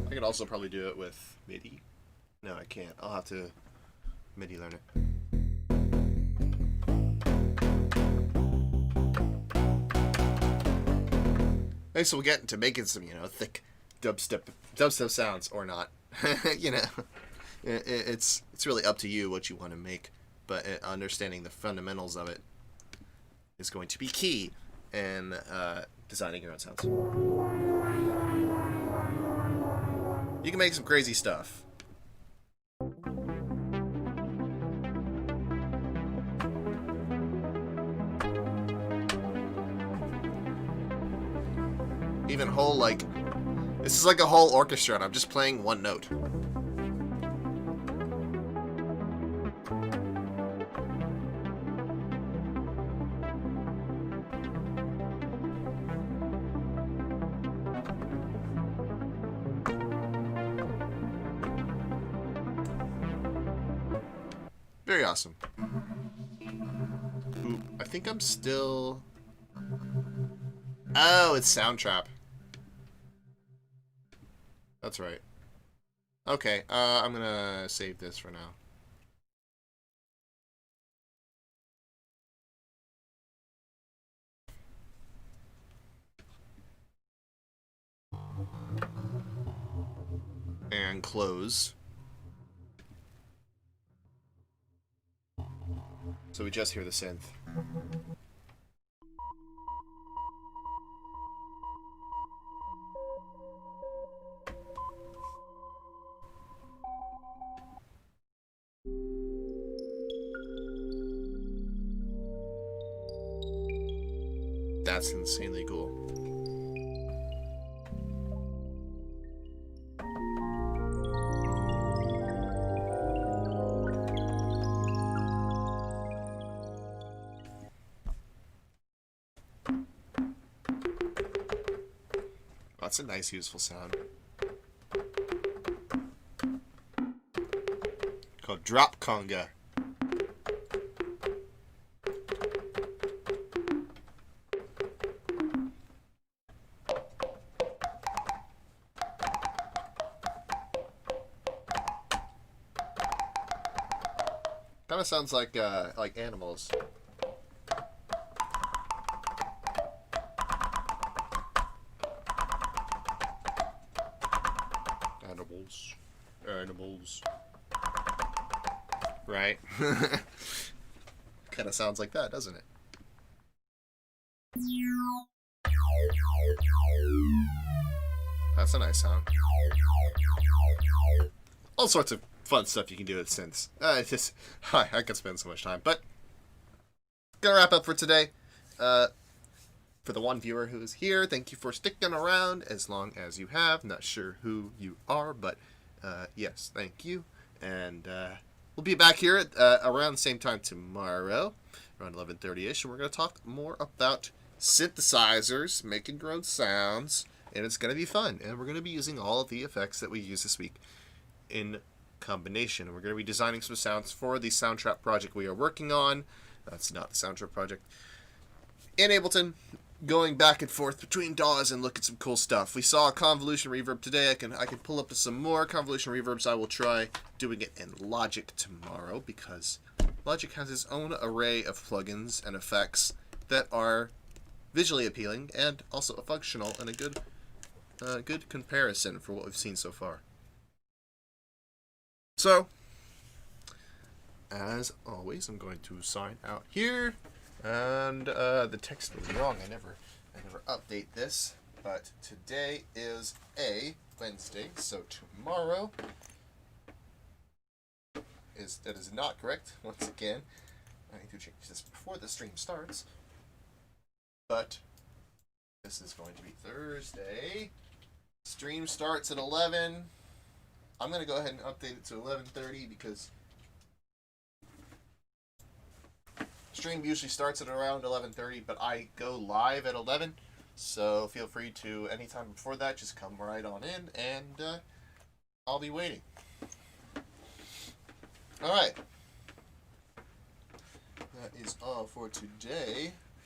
I could also probably do it with MIDI. No, I can't. I'll have to MIDI learn it. Okay, so we'll get into making some, thick dubstep sounds or not. It's really up to you what you want to make, but understanding the fundamentals of it is going to be key in designing your own sounds. You can make some crazy stuff. Even whole, this is like a whole orchestra and I'm just playing one note. Very awesome. Ooh, I think I'm still... Oh, it's Soundtrap. That's right. Okay, I'm gonna save this for now. And close. So we just hear the synth. That's insanely cool. That's a nice, useful sound. Called drop conga. Kind of sounds like animals. Animals. right? Kind of sounds like that, doesn't it? That's a nice sound. All sorts of fun stuff you can do with synths. It's just, I could spend so much time. But, gonna wrap up for today. For the one viewer who is here, thank you for sticking around as long as you have. Not sure who you are, but yes, thank you. And we'll be back here at, around the same time tomorrow, around 11:30ish, and we're going to talk more about synthesizers, making your own sounds, and it's going to be fun. And we're going to be using all of the effects that we use this week in combination. And we're going to be designing some sounds for the Soundtrap project we are working on. That's not the Soundtrap project. In Ableton, going back and forth between DAWs and look at some cool stuff. We saw Convolution Reverb today. I can pull up some more Convolution Reverbs. I will try doing it in Logic tomorrow because Logic has its own array of plugins and effects that are visually appealing and also functional and a good comparison for what we've seen so far. So, as always, I'm going to sign out here. And the text was wrong. I never update this. But today is a Wednesday, so tomorrow that is not correct. Once again, I need to change this before the stream starts. But this is going to be Thursday. Stream starts at 11. I'm going to go ahead and update it to 11:30 because stream usually starts at around 11:30, but I go live at 11, so feel free to, anytime before that, just come right on in, and I'll be waiting. Alright. That is all for today.